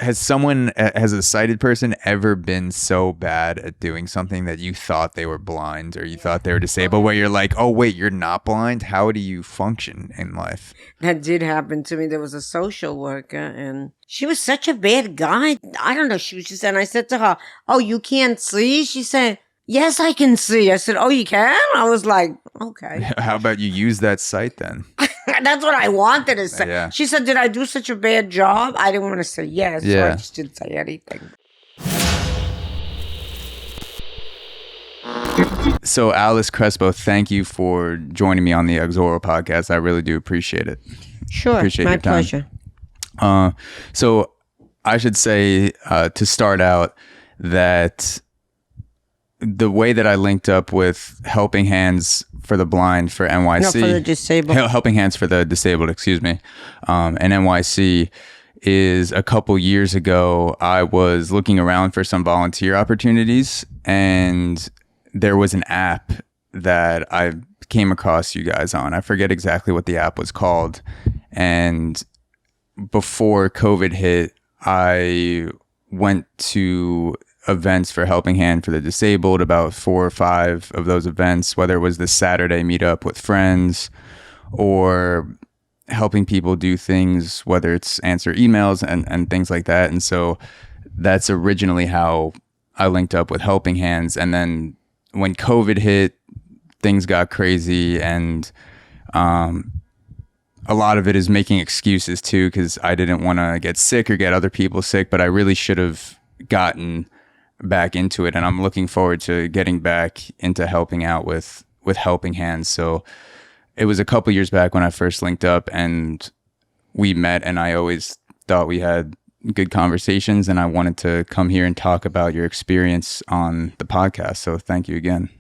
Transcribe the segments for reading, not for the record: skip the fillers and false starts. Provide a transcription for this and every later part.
has a sighted person ever been so bad at doing something that you thought they were blind or you thought they were disabled, where you're like, oh wait, you're not blind? How do you function in life? That did happen to me. There was a social worker and she was such a bad guy. I don't know. She said, and I said to her, oh, you can't see? She said, yes, I can see. I said, oh, you can? I was like, okay. How about you use that sight then? That's what I wanted to say. Yeah. She said, did I do such a bad job? I didn't want to say yes, so I just didn't say anything. So Alice Crespo, thank you for joining me on the Auxoro podcast. I really do appreciate it. Sure, my pleasure. So I should say to start out that the way that I linked up with Helping Hands for the Blind for NYC. No, for the disabled. Helping Hands for the Disabled, excuse me. And NYC is a couple years ago, I was looking around for some volunteer opportunities, and there was an app that I came across you guys on. I forget exactly what the app was called. And before COVID hit, I went to events for Helping Hand for the Disabled, about 4 or 5 of those events, whether it was the Saturday meetup with friends or helping people do things, whether it's answer emails and things like that. And so that's originally how I linked up with Helping Hands. And then when COVID hit, things got crazy, and a lot of it is making excuses too, because I didn't want to get sick or get other people sick, but I really should have gotten back into it, and I'm looking forward to getting back into helping out with Helping Hands. So it was a couple years back when I first linked up and we met, and I always thought we had good conversations, and I wanted to come here and talk about your experience on the podcast. So thank you again.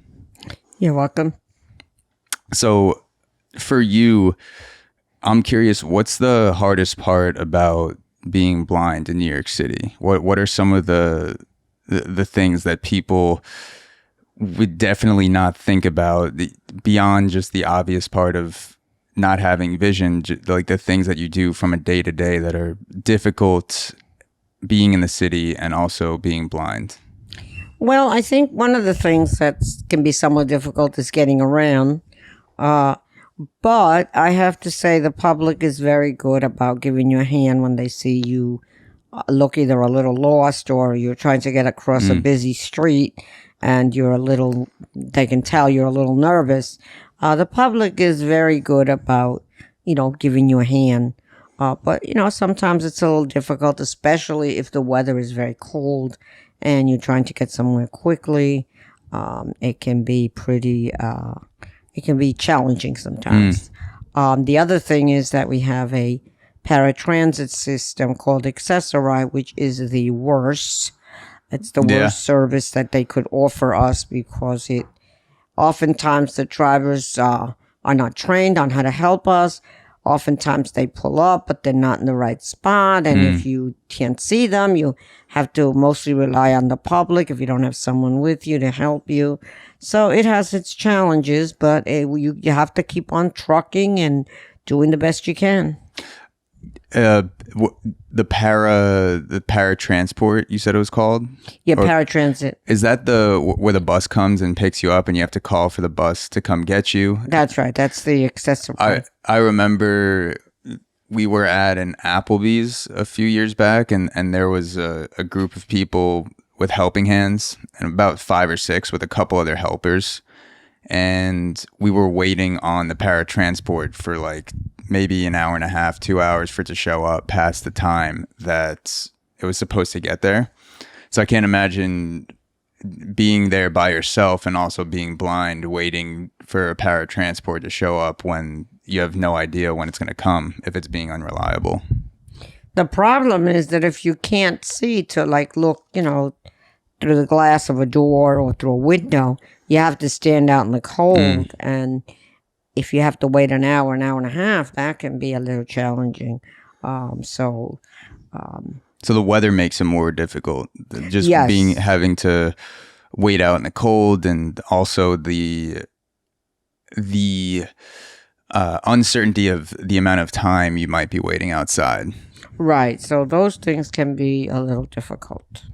You're welcome. So for you, I'm curious, what's the hardest part about being blind in New York City? What are some of the things that people would definitely not think about beyond just the obvious part of not having vision, like the things that you do from a day to day that are difficult being in the city and also being blind? Well, I think one of the things that can be somewhat difficult is getting around. But I have to say the public is very good about giving you a hand when they see you look either a little lost or you're trying to get across a busy street and they can tell you're a little nervous. The public is very good about, giving you a hand. But, sometimes it's a little difficult, especially if the weather is very cold and you're trying to get somewhere quickly. It can be it can be challenging sometimes. The other thing is that we have a paratransit system called Accessori, which is the worst. It's the worst service that they could offer us, because oftentimes the drivers are not trained on how to help us. Oftentimes they pull up, but they're not in the right spot. And if you can't see them, you have to mostly rely on the public if you don't have someone with you to help you. So it has its challenges, but you have to keep on trucking and doing the best you can. The paratransport, you said it was called? Yeah, paratransit. Is that where the bus comes and picks you up and you have to call for the bus to come get you? That's right. That's the accessible. I remember we were at an Applebee's a few years back, and there was a group of people with Helping Hands, and about 5 or 6 with a couple other helpers. And we were waiting on the paratransport for like maybe an hour and a half, 2 hours for it to show up past the time that it was supposed to get there. So I can't imagine being there by yourself and also being blind, waiting for a paratransport to show up when you have no idea when it's going to come, if it's being unreliable. The problem is that if you can't see to look, through the glass of a door or through a window, you have to stand out in the cold. And if you have to wait an hour and a half, that can be a little challenging. So the weather makes it more difficult. Just yes. having to wait out in the cold, and also the uncertainty of the amount of time you might be waiting outside. Right. So those things can be a little difficult.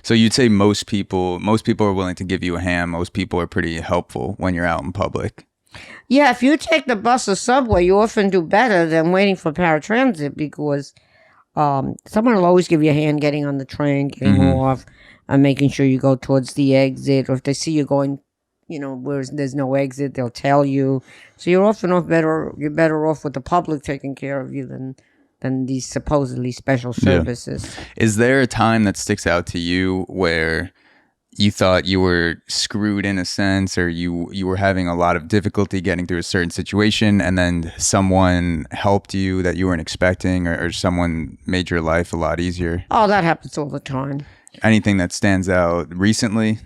So you'd say most people are willing to give you a hand. Most people are pretty helpful when you're out in public. Yeah, if you take the bus or subway, you often do better than waiting for paratransit because someone will always give you a hand getting on the train, getting off, and making sure you go towards the exit. Or if they see you going, where there's no exit, they'll tell you. So you're you're better off with the public taking care of you than these supposedly special services. Yeah. Is there a time that sticks out to you where you thought you were screwed in a sense, or you were having a lot of difficulty getting through a certain situation, and then someone helped you that you weren't expecting, or someone made your life a lot easier? Oh, that happens all the time. Anything that stands out recently?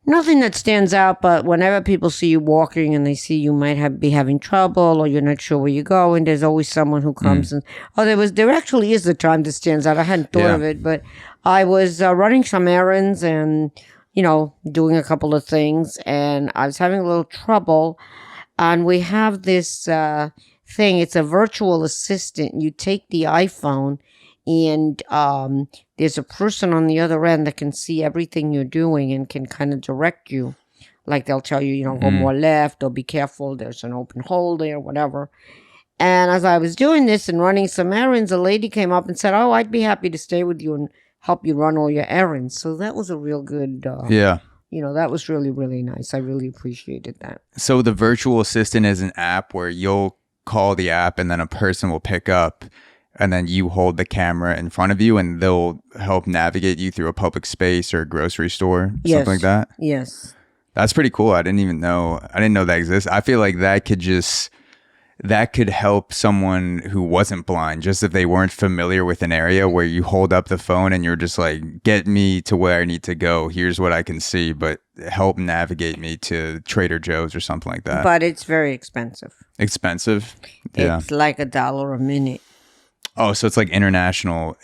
Nothing that stands out, but whenever people see you walking and they see you might be having trouble or you're not sure where you're going, there's always someone who comes and there actually is a time that stands out. I hadn't thought of it, but I was running some errands and doing a couple of things, and I was having a little trouble. And we have this thing. It's a virtual assistant. You take the iPhone, and there's a person on the other end that can see everything you're doing and can kind of direct you. Like they'll tell you, go more left or be careful. There's an open hole there, whatever. And as I was doing this and running some errands, a lady came up and said, "Oh, I'd be happy to stay with you and help you run all your errands." So that was a real good, that was really, really nice. I really appreciated that. So the virtual assistant is an app where you'll call the app and then a person will pick up, and then you hold the camera in front of you and they'll help navigate you through a public space or a grocery store, something like that? Yes. That's pretty cool. I didn't know that exists. I feel like that could help someone who wasn't blind, just if they weren't familiar with an area, where you hold up the phone and you're just like, get me to where I need to go. Here's what I can see, but help navigate me to Trader Joe's or something like that. But it's very expensive. Expensive? Yeah. It's like $1 a minute. Oh, so it's like international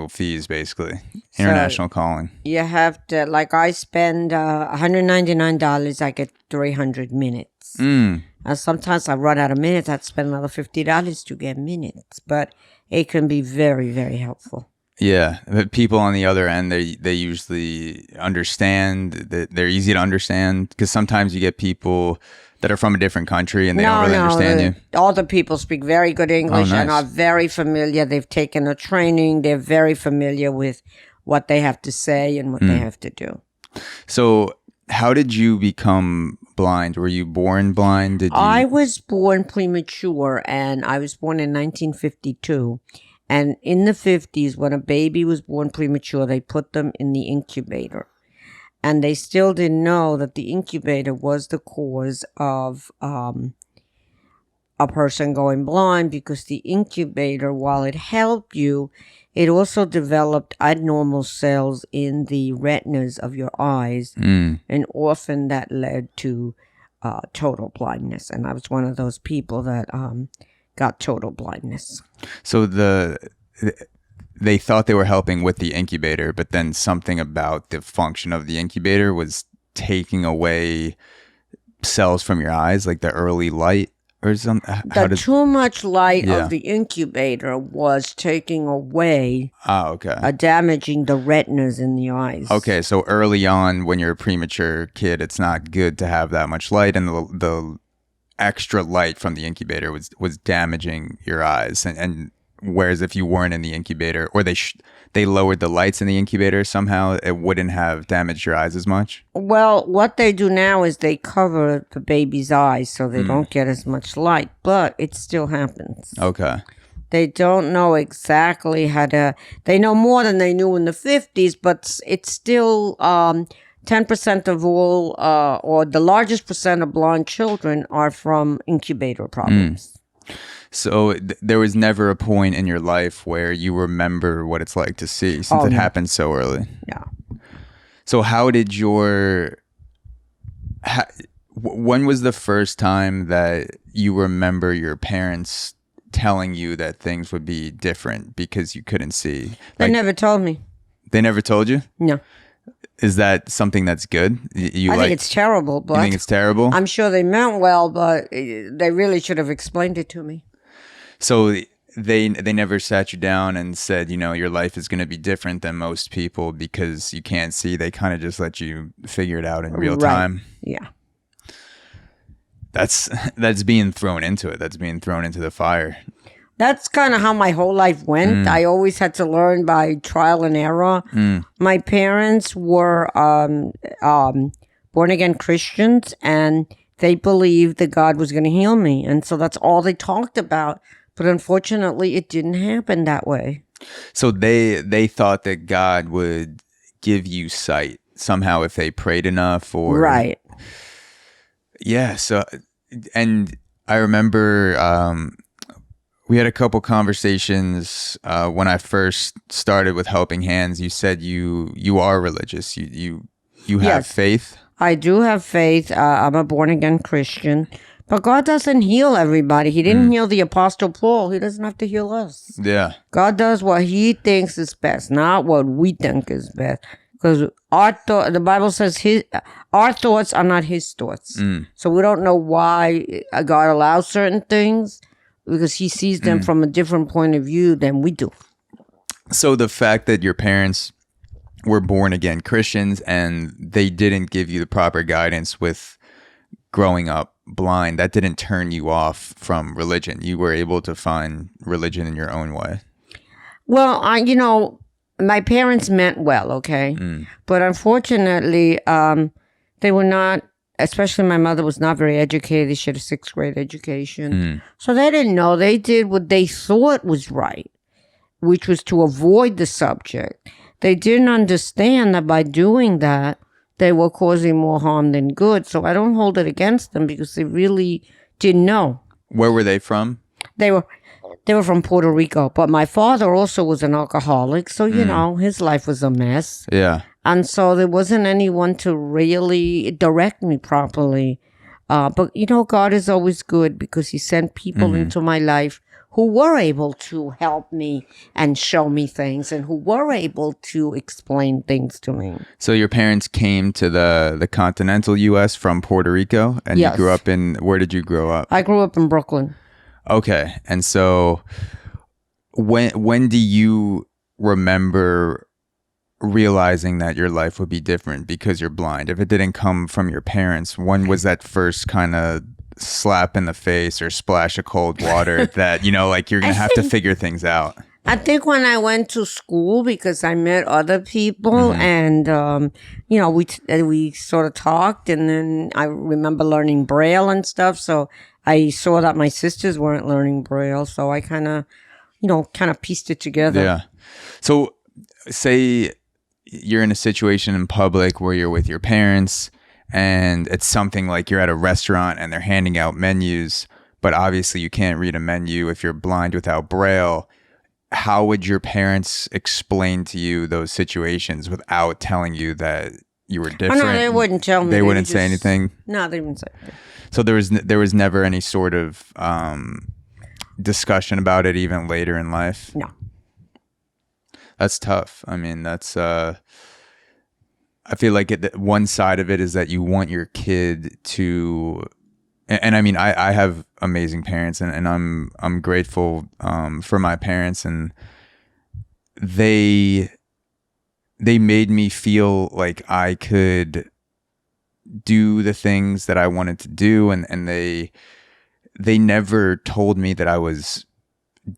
fees, basically. International calling. You have to, like I spend $199, I get 300 minutes. And sometimes I run out of minutes, I'd spend another $50 to get minutes. But it can be very, very helpful. Yeah, but people on the other end, they usually understand, that they're easy to understand, because sometimes you get people that are from a different country and they don't really understand you. All the people speak very good English and nice. are very familiar. They've taken a training. They're very familiar with what they have to say and what they have to do. So how did you become blind? Were you born blind? I was born premature, and I was born in 1952. And in the 50s, when a baby was born premature, they put them in the incubator. And they still didn't know that the incubator was the cause of a person going blind, because the incubator, while it helped you, it also developed abnormal cells in the retinas of your eyes. And often that led to total blindness. And I was one of those people that got total blindness. So they thought they were helping with the incubator, but then something about the function of the incubator was taking away cells from your eyes, like the early light or something. Too much light of the incubator was taking away, damaging the retinas in the eyes. Okay, so early on, when you're a premature kid, it's not good to have that much light, and the extra light from the incubator was damaging your eyes, and whereas if you weren't in the incubator, or they lowered the lights in the incubator somehow, it wouldn't have damaged your eyes as much? Well, what they do now is they cover the baby's eyes so they don't get as much light, but it still happens. Okay. They don't know exactly they know more than they knew in the 50s, but it's still 10% of all, or the largest percent of blind children are from incubator problems. So there was never a point in your life where you remember what it's like to see, since it happened so early. Yeah. So when was the first time that you remember your parents telling you that things would be different because you couldn't see? They never told me. They never told you? No. Is that something that's good? I think it's terrible. But you think it's terrible? I'm sure they meant well, but they really should have explained it to me. So they never sat you down and said, your life is going to be different than most people because you can't see. They kind of just let you figure it out in real time. Yeah. That's being thrown into it. That's being thrown into the fire. That's kind of how my whole life went. I always had to learn by trial and error. My parents were born-again Christians, and they believed that God was going to heal me. And so that's all they talked about. But unfortunately, it didn't happen that way. So they thought that God would give you sight somehow if they prayed enough, or... Right. Yeah. So, and I remember we had a couple conversations when I first started with Helping Hands. You said you are religious. You have Yes. faith. I do have faith. I'm a born-again Christian. But God doesn't heal everybody. He didn't heal the Apostle Paul. He doesn't have to heal us. Yeah. God does what he thinks is best, not what we think is best. Because the Bible says our thoughts are not his thoughts. So we don't know why God allows certain things, because he sees them from a different point of view than we do. So the fact that your parents were born again Christians and they didn't give you the proper guidance with growing up blind, that didn't turn you off from religion. You were able to find religion in your own way. Well, my parents meant well, okay? But unfortunately, they were not, especially my mother was not very educated. She had a 6th grade education. So they didn't know. They did what they thought was right, which was to avoid the subject. They didn't understand that by doing that, they were causing more harm than good. So I don't hold it against them because they really didn't know. Where were they from? They were from Puerto Rico, but my father also was an alcoholic, so his life was a mess. Yeah. And so there wasn't anyone to really direct me properly. But God is always good, because he sent people into my life who were able to help me and show me things, and who were able to explain things to me. So your parents came to the continental U.S. from Puerto Rico, and Yes. you grew up where did you grow up? I grew up in Brooklyn. Okay. And so when do you remember realizing that your life would be different because you're blind? If it didn't come from your parents, when was that first kind of slap in the face or splash of cold water that, like you're going to have to figure things out? I think when I went to school, because I met other people, and we sort of talked, and then I remember learning Braille and stuff. So I saw that my sisters weren't learning Braille, so I kind of pieced it together. Yeah. So say you're in a situation in public where you're with your parents, and it's something like you're at a restaurant and they're handing out menus, but obviously you can't read a menu if you're blind without Braille. How would your parents explain to you those situations without telling you that you were different? Oh, no, they wouldn't tell me. They wouldn't say anything? No, they wouldn't say anything. So there was never any sort of discussion about it even later in life? No. That's tough. I mean, that's... I feel like one side of it is that you want your kid to... And I mean, I have amazing parents, and I'm grateful for my parents, and they made me feel like I could do the things that I wanted to do, and they never told me that I was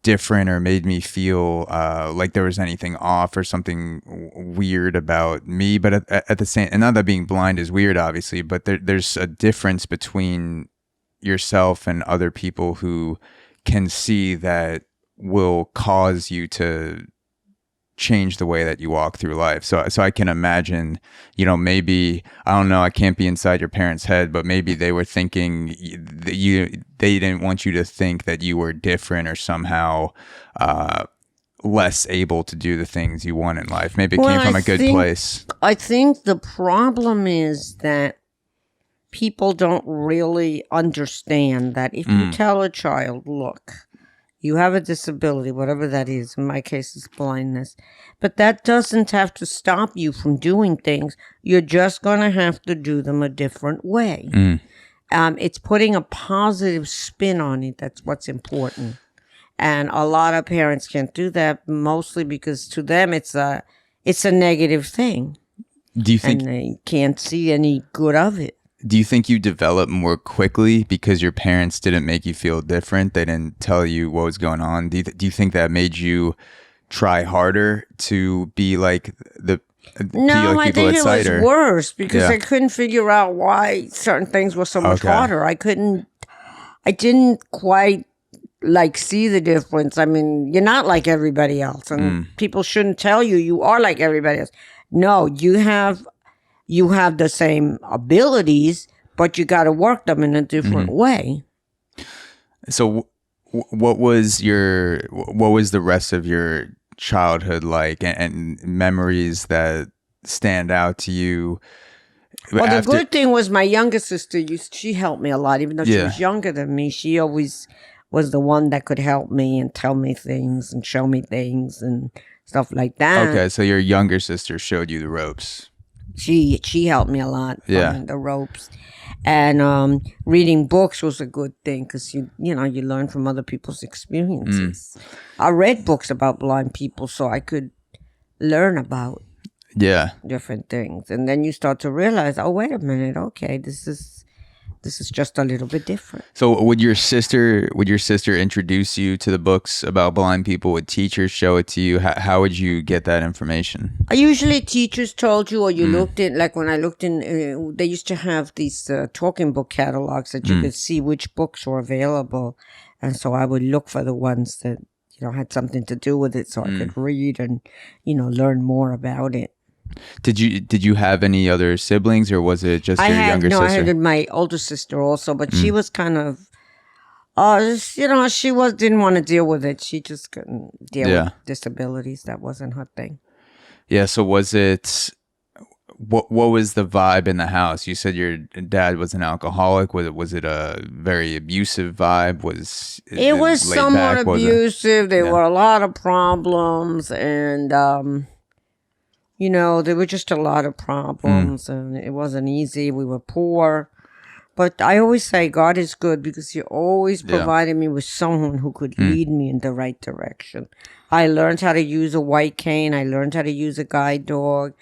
different or made me feel like there was anything off or something weird about me. But at the same, and not that being blind is weird, obviously, but there's a difference between yourself and other people who can see that will cause you to change the way that you walk through life. So I can imagine, maybe, I don't know, I can't be inside your parents' head, but maybe they were thinking that they didn't want you to think that you were different or somehow less able to do the things you want in life. Maybe it came from a good place. I think the problem is that people don't really understand that if you tell a child, look, you have a disability, whatever that is. In my case, it's blindness. But that doesn't have to stop you from doing things. You're just going to have to do them a different way. It's putting a positive spin on it. That's what's important. And a lot of parents can't do that, mostly because to them it's a negative thing, Do you think and they can't see any good of it. do you think you developed more quickly because your parents didn't make you feel different? They didn't tell you what was going on. Do you think that made you try harder to be like No, I people think at it sight, was or worse because Yeah. I couldn't figure out why certain things were so much Okay. harder. I didn't quite like see the difference. I mean, you're not like everybody else, and people shouldn't tell you you are like everybody else. No, you have the same abilities, but you got to work them in a different way. So what was the rest of your childhood like, and memories that stand out to you? Well, the after- good thing was my younger sister, she helped me a lot. Even though she Yeah. was younger than me, she always was the one that could help me and tell me things and show me things and stuff like that. Okay, so your younger sister showed you the ropes. She helped me a lot. Yeah. The ropes. And reading books was a good thing because you learn from other people's experiences. I read books about blind people so I could learn about Yeah. different things, and then you start to realize, oh, wait a minute, okay, this is just a little bit different. So would your sister introduce you to the books about blind people? Would teachers show it to you? How would you get that information? Usually teachers told you, or you looked in, like when I looked in, they used to have these talking book catalogs that you could see which books were available, and so I would look for the ones that had something to do with it, so I could read and learn more about it. Did you have any other siblings, or was it just your younger sister? I had my older sister also, but she was kind of, she didn't want to deal with it. She just couldn't deal with disabilities. That wasn't her thing. Yeah. So was it? What was the vibe in the house? You said your dad was an alcoholic. Was it a very abusive vibe? It was somewhat abusive. There Yeah. were a lot of problems, and there were just a lot of problems, and it wasn't easy. We were poor. But I always say God is good because He always provided me with someone who could lead me in the right direction. I learned how to use a white cane. I learned how to use a guide dog.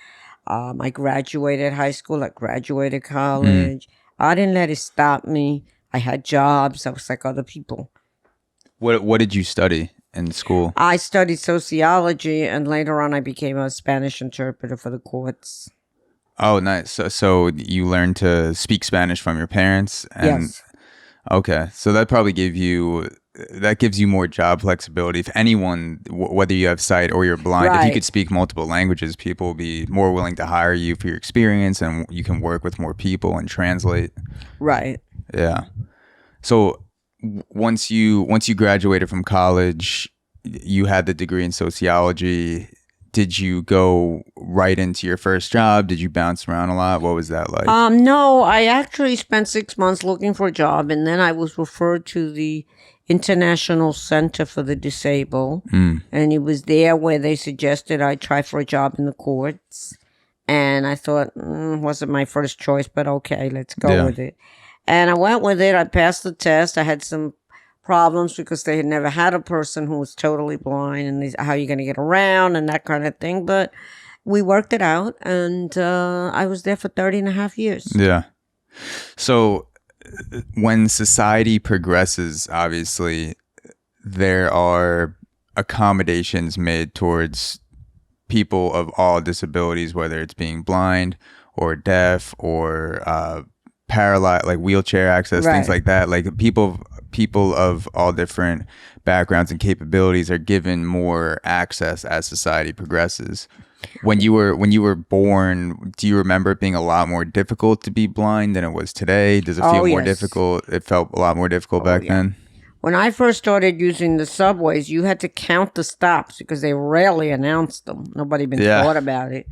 I graduated high school. I graduated college. I didn't let it stop me. I had jobs. I was like other people. What did you study in school? I studied sociology, and later on I became a Spanish interpreter for the courts. Oh, nice. So you learned to speak Spanish from your parents? Yes. Okay. So that probably gives you more job flexibility. If anyone, whether you have sight or you're blind, if you could speak multiple languages, people will be more willing to hire you for your experience, and you can work with more people and translate. Right. Yeah. So once you graduated from college, you had the degree in sociology. Did you go right into your first job? Did you bounce around a lot? What was that like? No, I actually spent 6 months looking for a job, and then I was referred to the International Center for the Disabled, and it was there where they suggested I try for a job in the courts. And I thought, wasn't my first choice, but okay, let's go with it. And I went with it. I passed the test. I had some problems because they had never had a person who was totally blind, and how are you going to get around and that kind of thing. But we worked it out, and I was there for 30 and a half years. Yeah. So when society progresses, obviously, there are accommodations made towards people of all disabilities, whether it's being blind or deaf or paralyzed, like wheelchair access, things like that. Like people of all different backgrounds and capabilities are given more access as society progresses. When you were born, do you remember it being a lot more difficult to be blind than it was today? Does it feel more difficult? It felt a lot more difficult back then. When I first started using the subways, you had to count the stops because they rarely announced them. Nobody even thought about it.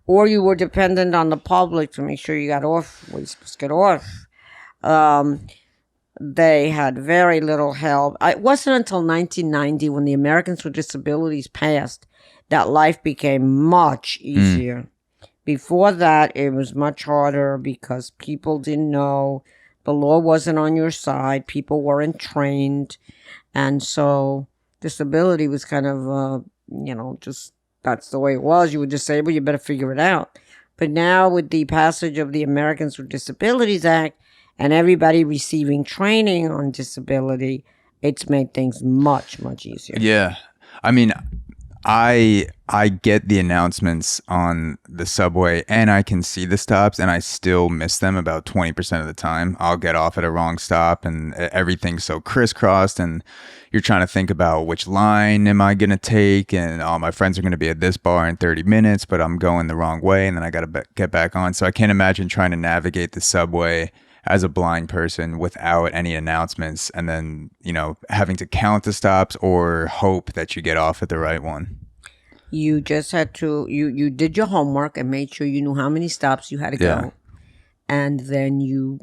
Or you were dependent on the public to make sure you got off where you're supposed to get off. They had very little help. It wasn't until 1990 when the Americans with Disabilities passed that life became much easier. Before that, it was much harder because people didn't know. The law wasn't on your side. People weren't trained. And so disability was kind of, just that's the way it was. You were disabled, you better figure it out. But now with the passage of the Americans with Disabilities Act and everybody receiving training on disability, it's made things much, much easier. Yeah. I mean, I get the announcements on the subway and I can see the stops and I still miss them about 20% of the time. I'll get off at a wrong stop and everything's so crisscrossed and you're trying to think about which line am I going to take, and all my friends are going to be at this bar in 30 minutes, but I'm going the wrong way and then I got to get back on. So I can't imagine trying to navigate the subway as a blind person without any announcements and then, having to count the stops or hope that you get off at the right one. You just had to, you did your homework and made sure you knew how many stops you had to go. And then you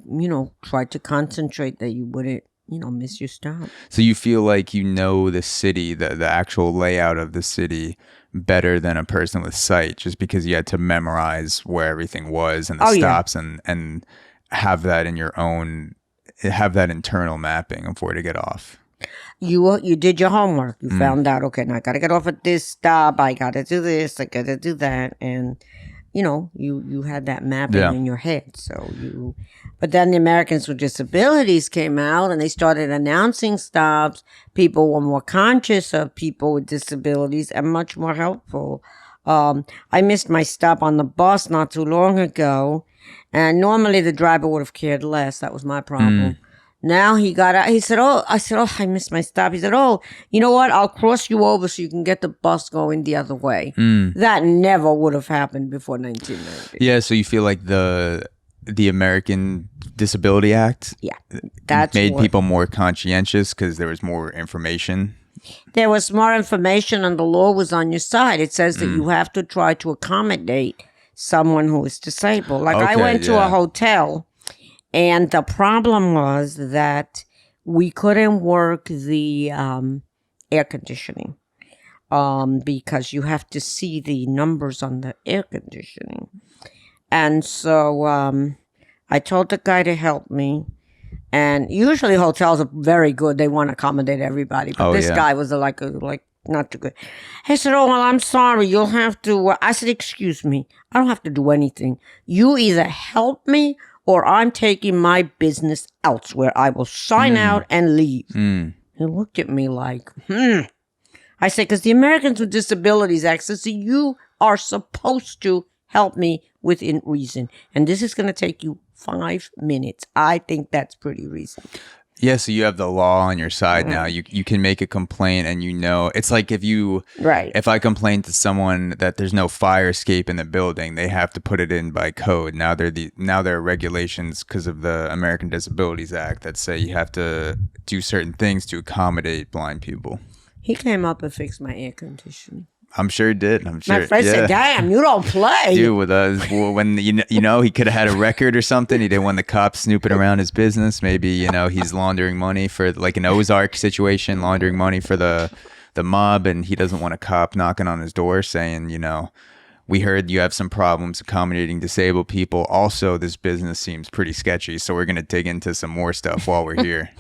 tried to concentrate that you wouldn't, miss your stop. So you feel like the city, the actual layout of the city better than a person with sight just because you had to memorize where everything was and the stops and have that in your own, have that internal mapping of where to get off. You did your homework. You found out, okay, now I got to get off at this stop. I got to do this. I got to do that. And, you had that mapping in your head. But then the Americans with Disabilities came out and they started announcing stops. People were more conscious of people with disabilities and much more helpful. I missed my stop on the bus not too long ago. And normally the driver would have cared less. That was my problem. Now he got out. He said, I missed my stop. He said, you know what? I'll cross you over so you can get the bus going the other way. That never would have happened before 1990. Yeah, so you feel like the American Disability Act made people more conscientious because there was more information. There was more information and the law was on your side. It says that you have to try to accommodate someone who is disabled. Like I went to a hotel and the problem was that we couldn't work the air conditioning because you have to see the numbers on the air conditioning. And so I told the guy to help me. And usually hotels are very good. They want to accommodate everybody. But this guy was like not too good. He said, well, I'm sorry. You'll have to. I said, excuse me. I don't have to do anything. You either help me or I'm taking my business elsewhere. I will sign out and leave. He looked at me like, I said, because the Americans with Disabilities Act says you are supposed to help me within reason. And this is going to take you 5 minutes. I think that's pretty reasonable. Yeah, so you have the law on your side now. You can make a complaint and it's like if I complain to someone that there's no fire escape in the building, they have to put it in by code. Now there are regulations because of the American Disabilities Act that say you have to do certain things to accommodate blind people. He came up and fixed my air conditioning. I'm sure he did. I'm sure. My friend said, damn, you don't play. Dude, with us, when, he could have had a record or something. He didn't want the cops snooping around his business. Maybe, he's laundering money for like an Ozark situation, laundering money for the mob. And he doesn't want a cop knocking on his door saying, we heard you have some problems accommodating disabled people. Also, this business seems pretty sketchy. So we're going to dig into some more stuff while we're here.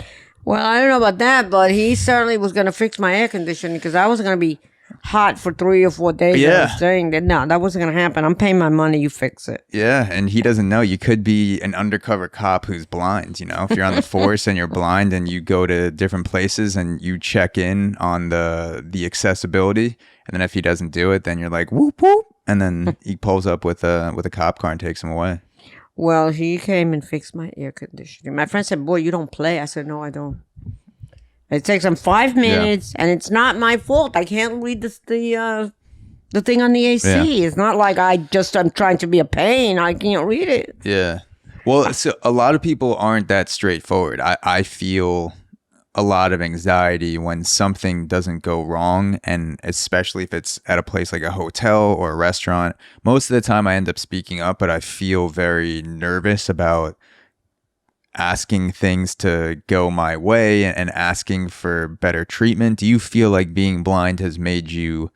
Well, I don't know about that, but he certainly was going to fix my air conditioning because I wasn't going to be hot for 3 or 4 days. I was saying that no, that wasn't going to happen. I'm paying my money. You fix it. Yeah, and he doesn't know. You could be an undercover cop who's blind. If you're on the force and you're blind and you go to different places and you check in on the accessibility, and then if he doesn't do it, then you're like whoop whoop, and then he pulls up with a cop car and takes him away. Well, he came and fixed my air conditioning. My friend said, "Boy, you don't play." I said, "No, I don't." It takes them 5 minutes, and it's not my fault. I can't read the thing on the AC. Yeah. It's not like I'm trying to be a pain. I can't read it. Yeah. Well, so a lot of people aren't that straightforward. I feel a lot of anxiety when something doesn't go wrong, and especially if it's at a place like a hotel or a restaurant. Most of the time I end up speaking up, but I feel very nervous about asking things to go my way and asking for better treatment. Do you feel like being blind has made you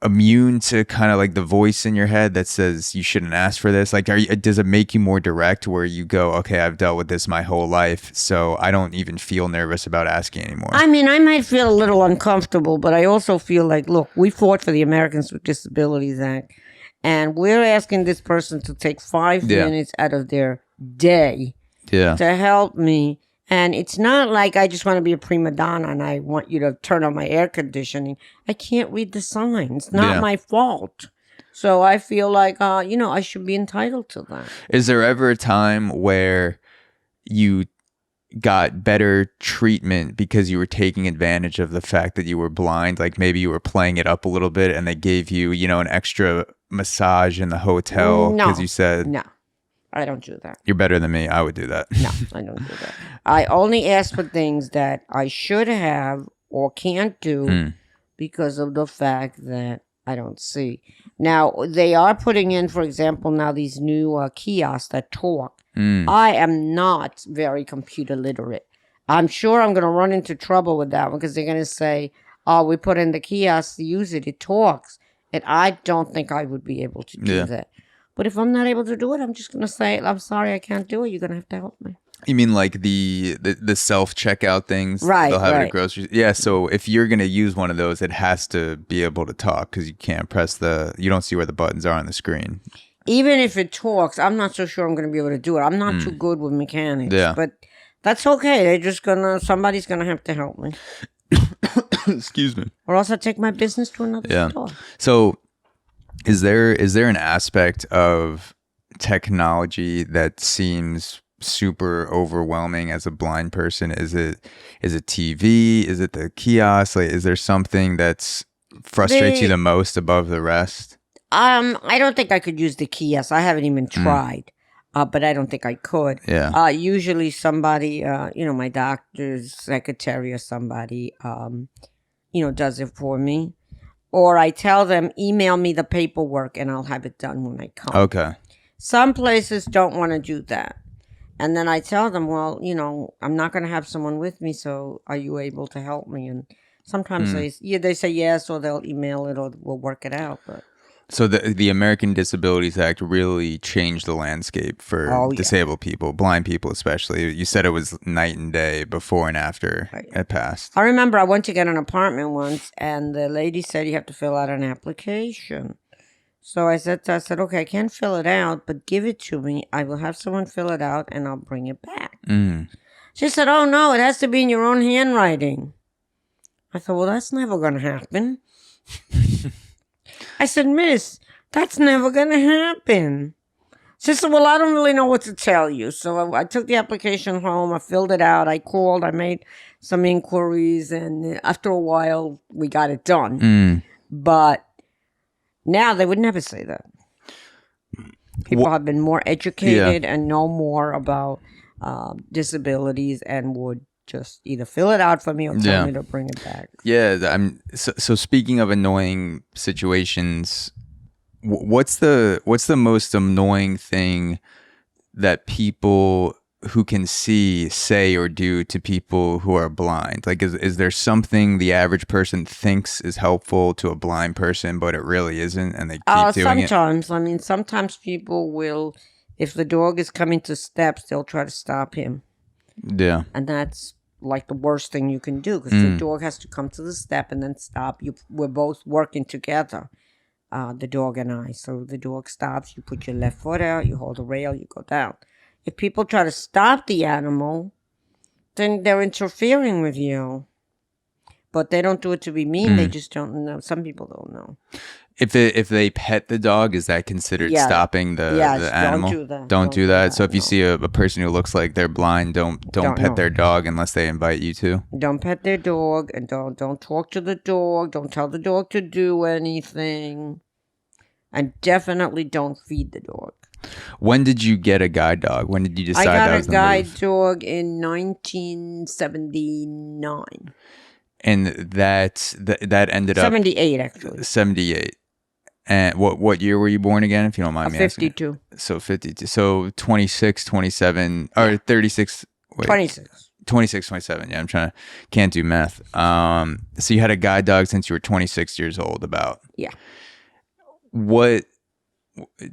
immune to kind of like the voice in your head that says you shouldn't ask for this? Like, does it make you more direct where you go, okay, I've dealt with this my whole life, so I don't even feel nervous about asking anymore? I mean, I might feel a little uncomfortable, but I also feel like, look, we fought for the Americans with Disabilities Act, and we're asking this person to take 5 minutes out of their day to help me. And it's not like I just want to be a prima donna and I want you to turn on my air conditioning. I can't read the signs. It's not my fault. So I feel like, I should be entitled to that. Is there ever a time where you got better treatment because you were taking advantage of the fact that you were blind? Like maybe you were playing it up a little bit and they gave you, an extra massage in the hotel because you said... No. I don't do that. You're better than me. I would do that. No, I don't do that. I only ask for things that I should have or can't do because of the fact that I don't see. Now, they are putting in, for example, now these new kiosks that talk. I am not very computer literate. I'm sure I'm going to run into trouble with that one because they're going to say, oh, we put in the kiosk to use it. It talks. And I don't think I would be able to do that. But if I'm not able to do it, I'm just going to say, I'm sorry, I can't do it. You're going to have to help me. You mean like the self-checkout things? Right, They'll have it at groceries. Yeah, so if you're going to use one of those, it has to be able to talk because you can't you don't see where the buttons are on the screen. Even if it talks, I'm not so sure I'm going to be able to do it. I'm not too good with mechanics. Yeah. But that's okay. Somebody's going to have to help me. Excuse me. Or else I'll take my business to another store. So... Is there an aspect of technology that seems super overwhelming as a blind person? Is it TV? Is it the kiosk? Like, is there something that's frustrates you the most above the rest? I don't think I could use the kiosk. I haven't even tried, but I don't think I could. Yeah. Usually somebody, my doctor's secretary or somebody, does it for me. Or I tell them, email me the paperwork and I'll have it done when I come. Okay. Some places don't want to do that. And then I tell them, well, I'm not going to have someone with me, so are you able to help me? And sometimes they say yes, or they'll email it, or we'll work it out. But so the American Disabilities Act really changed the landscape for disabled people, blind people especially. You said it was night and day before and after it passed. I remember I went to get an apartment once, and the lady said you have to fill out an application. So I said, okay, I can't fill it out, but give it to me. I will have someone fill it out, and I'll bring it back. She said, oh, no, it has to be in your own handwriting. I thought, well, that's never going to happen. I said, miss, that's never going to happen. She said, well, I don't really know what to tell you. So I took the application home. I filled it out. I called. I made some inquiries. And after a while, we got it done. But now they would never say that. People have been more educated and know more about disabilities and would just either fill it out for me or tell me to bring it back. Yeah, so speaking of annoying situations, what's the most annoying thing that people who can see say or do to people who are blind? Like, is there something the average person thinks is helpful to a blind person, but it really isn't, and they keep doing it? Sometimes. I mean, sometimes people will, if the dog is coming to steps, they'll try to stop him. Yeah. And that's like the worst thing you can do, because the dog has to come to the step and then stop. We're both working together, the dog and I. So the dog stops, you put your left foot out, you hold the rail, you go down. If people try to stop the animal, then they're interfering with you. But they don't do it to be mean. They just don't know. Some people don't know. If they pet the dog, is that considered stopping the animal? Don't do that. Don't do that. So if you see a person who looks like they're blind, don't pet their dog unless they invite you to. Don't pet their dog, and don't talk to the dog. Don't tell the dog to do anything. And definitely don't feed the dog. When did you get a guide dog? When did you decide that was the move? I got a guide dog in 1979. And that ended up 78, actually. 78. And what year were you born again, if you don't mind me asking? 52. So 52. So 26, 27, or 36. Wait, 26. 26, 27. Yeah, can't do math. So you had a guide dog since you were 26 years old. About Yeah. what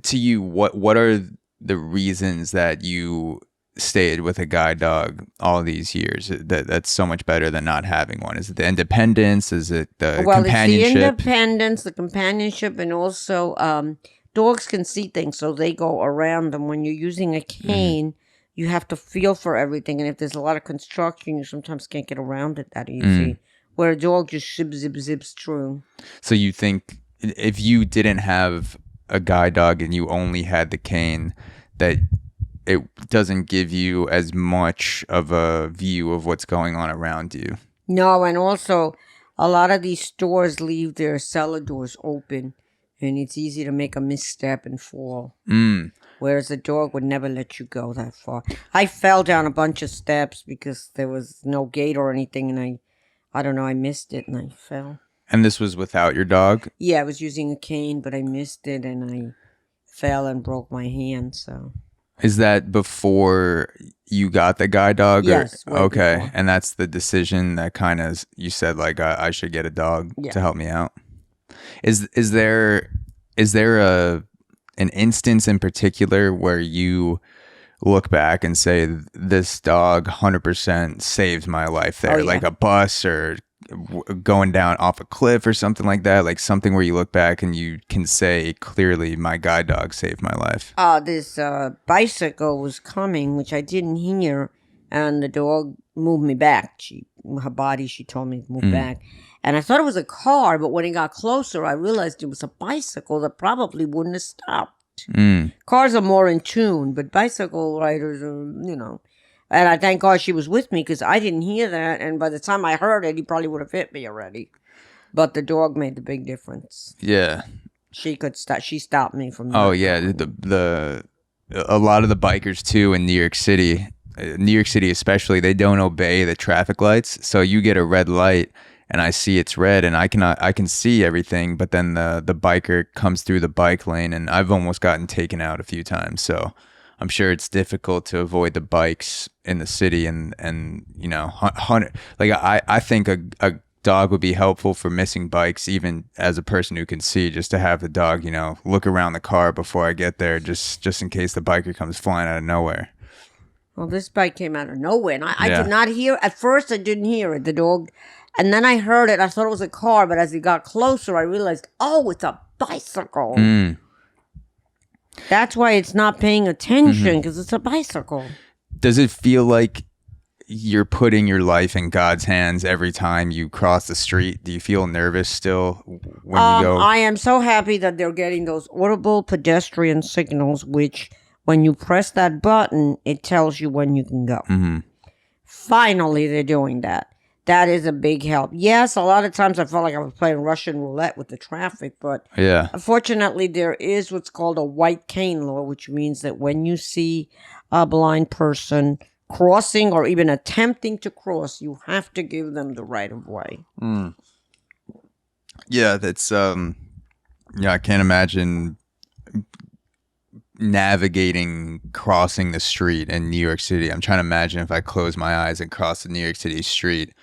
to you? What are the reasons that you stayed with a guide dog all these years? That's so much better than not having one. Is it the independence? Is it the companionship? It's the independence, the companionship, and also dogs can see things, so they go around them. When you're using a cane, you have to feel for everything, and if there's a lot of construction, you sometimes can't get around it that easy. Where a dog just zips through. So you think if you didn't have a guide dog and you only had the cane, that it doesn't give you as much of a view of what's going on around you? No, and also a lot of these stores leave their cellar doors open, and it's easy to make a misstep and fall. Whereas a dog would never let you go that far. I fell down a bunch of steps because there was no gate or anything, and I don't know, I missed it and I fell. And this was without your dog? Yeah, I was using a cane, but I missed it and I fell and broke my hand, so... Is that before you got the guide dog? Yes. Okay. Before. And that's the decision that kind of, you said like, I should get a dog to help me out. Is there an instance in particular where you look back and say, this dog 100% saved my life there? Like a bus or going down off a cliff or something like that? Like something where you look back and you can say clearly, my guide dog saved my life. This bicycle was coming, which I didn't hear, and the dog moved me back. She told me to move back. And I thought it was a car, but when it got closer, I realized it was a bicycle that probably wouldn't have stopped. Cars are more in tune, but bicycle riders are, And I thank God she was with me because I didn't hear that. And by the time I heard it, he probably would have hit me already. But the dog made the big difference. Yeah. She could stop. She stopped me from. Oh yeah, a lot of the bikers too in New York City especially, they don't obey the traffic lights. So you get a red light, and I see it's red, and I can see everything, but then the biker comes through the bike lane, and I've almost gotten taken out a few times. So I'm sure it's difficult to avoid the bikes in the city, and I think a dog would be helpful for missing bikes, even as a person who can see, just to have the dog, look around the car before I get there, just in case the biker comes flying out of nowhere. Well, this bike came out of nowhere, and I did not hear. At first, I didn't hear it, the dog, and then I heard it. I thought it was a car, but as it got closer, I realized, oh, it's a bicycle. That's why it's not paying attention, because it's a bicycle. Does it feel like you're putting your life in God's hands every time you cross the street? Do you feel nervous still when you go? I am so happy that they're getting those audible pedestrian signals, which when you press that button, it tells you when you can go. Finally, they're doing that. That is a big help. Yes, a lot of times I felt like I was playing Russian roulette with the traffic, but unfortunately there is what's called a white cane law, which means that when you see a blind person crossing or even attempting to cross, you have to give them the right of way. Yeah, that's I can't imagine navigating crossing the street in New York City. I'm trying to imagine if I close my eyes and cross the New York City street,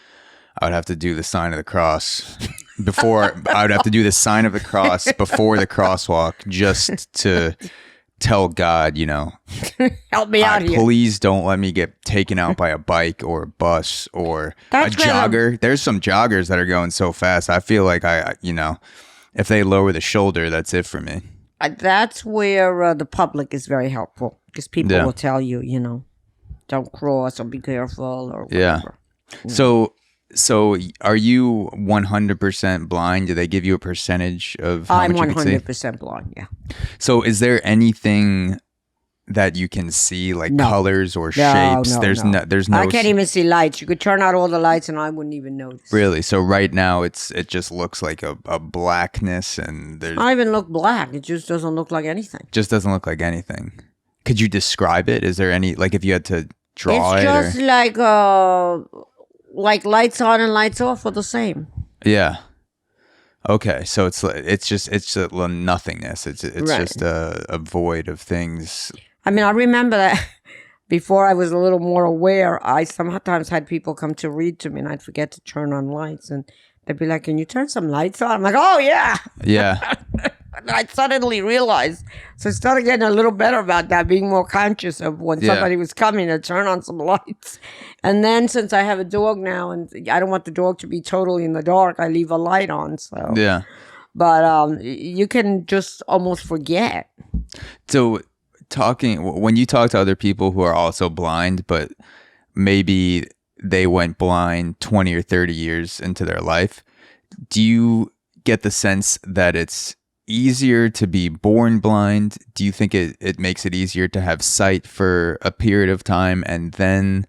I would have to do the sign of the cross before I would have to do the sign of the cross before the crosswalk, just to tell God, help me out here. Please don't let me get taken out by a bike or a bus or a jogger. There's some joggers that are going so fast. I feel like if they lower the shoulder, that's it for me. That's where the public is very helpful, because people will tell you, don't cross or be careful or whatever. Yeah. So are you 100% blind? Do they give you a percentage of how much you can see? I'm 100% blind, yeah. So is there anything that you can see, like colors or shapes? There's no. I can't even see lights. You could turn out all the lights and I wouldn't even notice. Really? So right now it just looks like a blackness, and there's... I don't even look black. It just doesn't look like anything. Just doesn't look like anything. Could you describe it? Is there any, like, if you had to draw it? It's just like lights on and lights off are the same. Yeah. Okay, so it's a nothingness. It's right. just a void of things. I mean, I remember that before I was a little more aware, I sometimes had people come to read to me, and I'd forget to turn on lights, and they'd be like, "Can you turn some lights on?" I'm like, "Oh yeah." Yeah. And I suddenly realized, so I started getting a little better about that, being more conscious of when somebody was coming to turn on some lights. And then since I have a dog now, and I don't want the dog to be totally in the dark, I leave a light on. So Yeah. but you can just almost forget. So when you talk to other people who are also blind, but maybe they went blind 20 or 30 years into their life, do you get the sense that it's easier to be born blind? Do you think it makes it easier to have sight for a period of time and then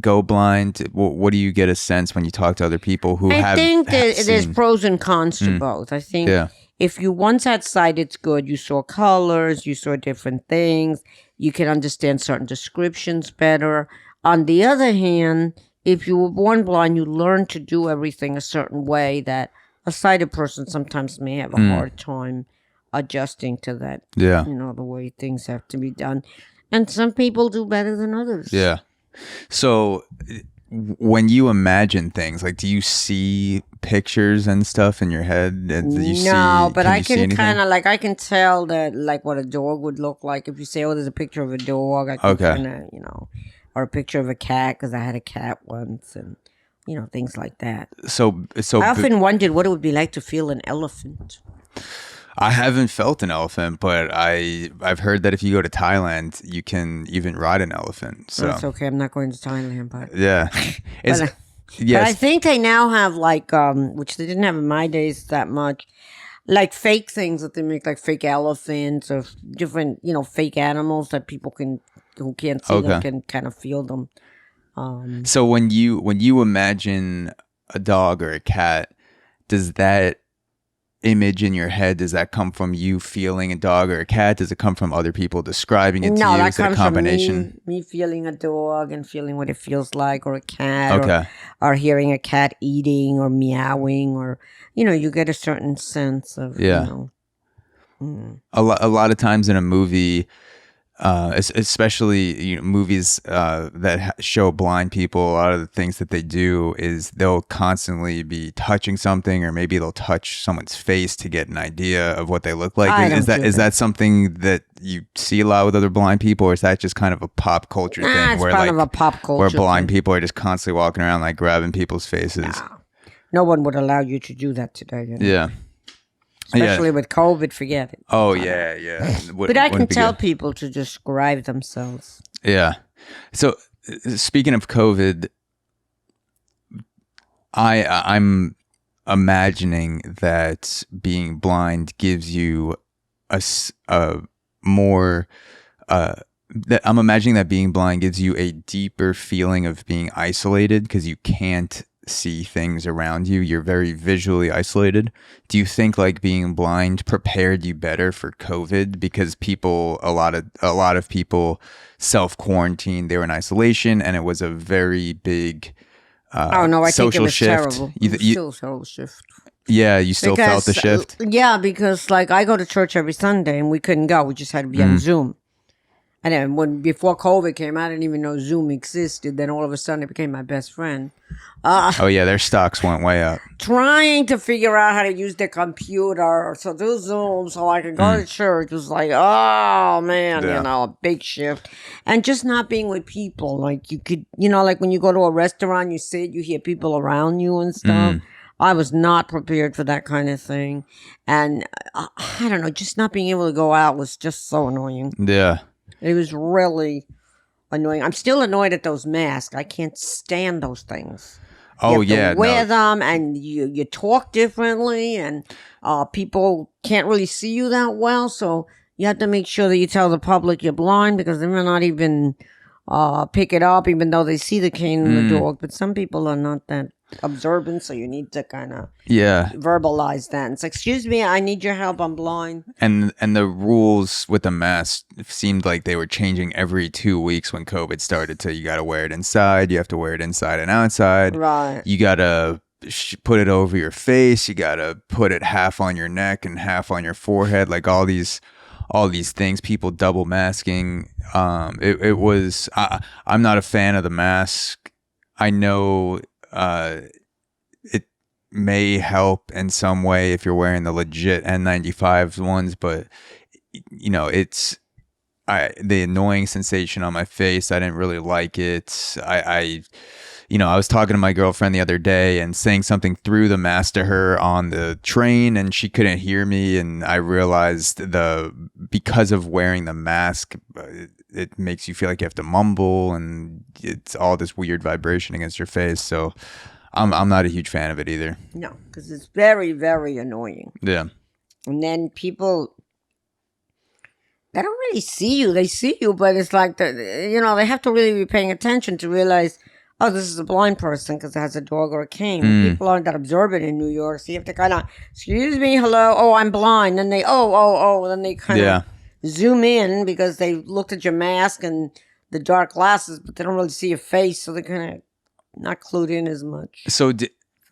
go blind? What do you get a sense when you talk to other people who I think there's seen? pros and cons to both. I think if you once had sight, it's good. You saw colors, you saw different things, you can understand certain descriptions better. On the other hand, if you were born blind, you learn to do everything a certain way that a sighted person sometimes may have a hard time adjusting to that. Yeah. The way things have to be done. And some people do better than others. Yeah. So when you imagine things, like, do you see pictures and stuff in your head? But I can kind of I can tell that what a dog would look like. If you say, "Oh, there's a picture of a dog," I can kind of, or a picture of a cat, because I had a cat once, and things like that. So I often wondered what it would be like to feel an elephant. I haven't felt an elephant, but I've heard that if you go to Thailand, you can even ride an elephant. So that's okay. I'm not going to Thailand, but yeah, but I think they now have which they didn't have in my days that much, fake things that they make, like fake elephants or different fake animals that people who can't see them can kind of feel them. So when you imagine a dog or a cat, does that image in your head, does that come from you feeling a dog or a cat? Does it come from other people describing it to you? That Is it a comes combination? from me feeling a dog and feeling what it feels like, or a cat, or hearing a cat eating or meowing, or you get a certain sense of A lot of times in a movie, especially movies that show blind people, a lot of the things that they do is they'll constantly be touching something, or maybe they'll touch someone's face to get an idea of what they look like. Is that something that you see a lot with other blind people, or is that just kind of a pop culture thing? It's kind of a pop culture where blind people are just constantly walking around grabbing people's faces. No one would allow you to do that today. Yeah. Especially with COVID, forget it. Oh, yeah. But I can tell people to describe themselves. Yeah. So, speaking of COVID, I'm imagining that being blind gives you a more... I'm imagining that being blind gives you a deeper feeling of being isolated, because you can't see things around you. You're very visually isolated. Do you think being blind prepared you better for COVID, because a lot of people self-quarantined, they were in isolation, and it was a very big I think it was shift. terrible. It was still a terrible shift. Yeah, you still felt the shift? Yeah, because I go to church every Sunday, and we couldn't go. We just had to be on Zoom. And then before COVID came, I didn't even know Zoom existed. Then all of a sudden, it became my best friend. Oh yeah, their stocks went way up. Trying to figure out how to use the computer, so do Zoom, so I could go to church was oh man, a big shift. And just not being with people, you could, when you go to a restaurant, you sit, you hear people around you and stuff. I was not prepared for that kind of thing, and I don't know, just not being able to go out was just so annoying. Yeah. It was really annoying. I'm still annoyed at those masks. I can't stand those things. Oh, you have to wear them, and you talk differently, and people can't really see you that well. So you have to make sure that you tell the public you're blind, because they may not even pick it up, even though they see the cane and the dog. But some people are not that observant, so you need to kind of verbalize that. It's excuse me, I need your help, I'm blind. And the rules with the mask seemed like they were changing every 2 weeks when COVID started. So you got to wear it inside, you have to wear it inside and outside. Right. You got to put it over your face, you got to put it half on your neck and half on your forehead, all these all these things, people double masking. It was, I'm not a fan of the mask. I know it may help in some way if you're wearing the legit N95 ones, but it's the annoying sensation on my face. I didn't really like it. I was talking to my girlfriend the other day and saying something through the mask to her on the train, and she couldn't hear me. And I realized because of wearing the mask, it makes you feel like you have to mumble, and it's all this weird vibration against your face. So I'm not a huge fan of it either. No, because it's very, very annoying. Yeah. And then people, they don't really see you. They see you, but it's like, they have to really be paying attention to realize, oh, this is a blind person because it has a dog or a cane. People aren't that observant in New York, so you have to kind of, excuse me, hello, oh, I'm blind. Then they, then they kind of zoom in because they looked at your mask and the dark glasses, but they don't really see your face, so they're kind of not clued in as much. So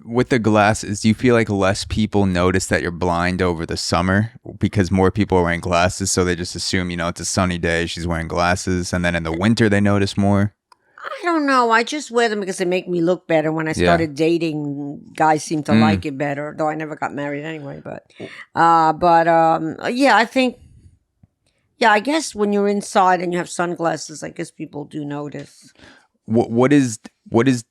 with the glasses, do you feel like less people notice that you're blind over the summer because more people are wearing glasses, so they just assume, it's a sunny day, she's wearing glasses, and then in the winter they notice more? I don't know. I just wear them because they make me look better. When I started dating, guys seem to like it better, though I never got married anyway. I think, I guess when you're inside and you have sunglasses, I guess people do notice. What is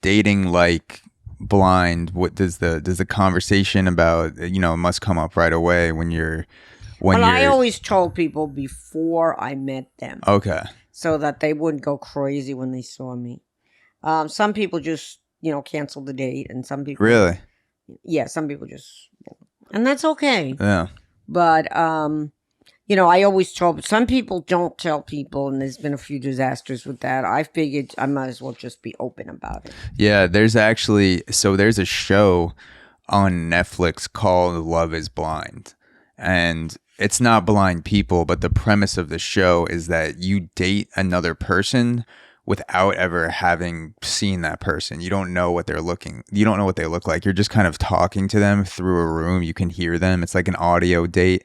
dating like blind? What does the conversation about, must come up right away when you're I always told people before I met them. Okay. So that they wouldn't go crazy when they saw me. Some people just, cancel the date, and some people really, some people just, and that's okay. Yeah. But I always told, some people don't tell people, and there's been a few disasters with that. I figured I might as well just be open about it. Yeah, there's a show on Netflix called Love is Blind, and it's not blind people, but the premise of the show is that you date another person without ever having seen that person. You don't know what you don't know what they look like. You're just kind of talking to them through a room. You can hear them. It's like an audio date.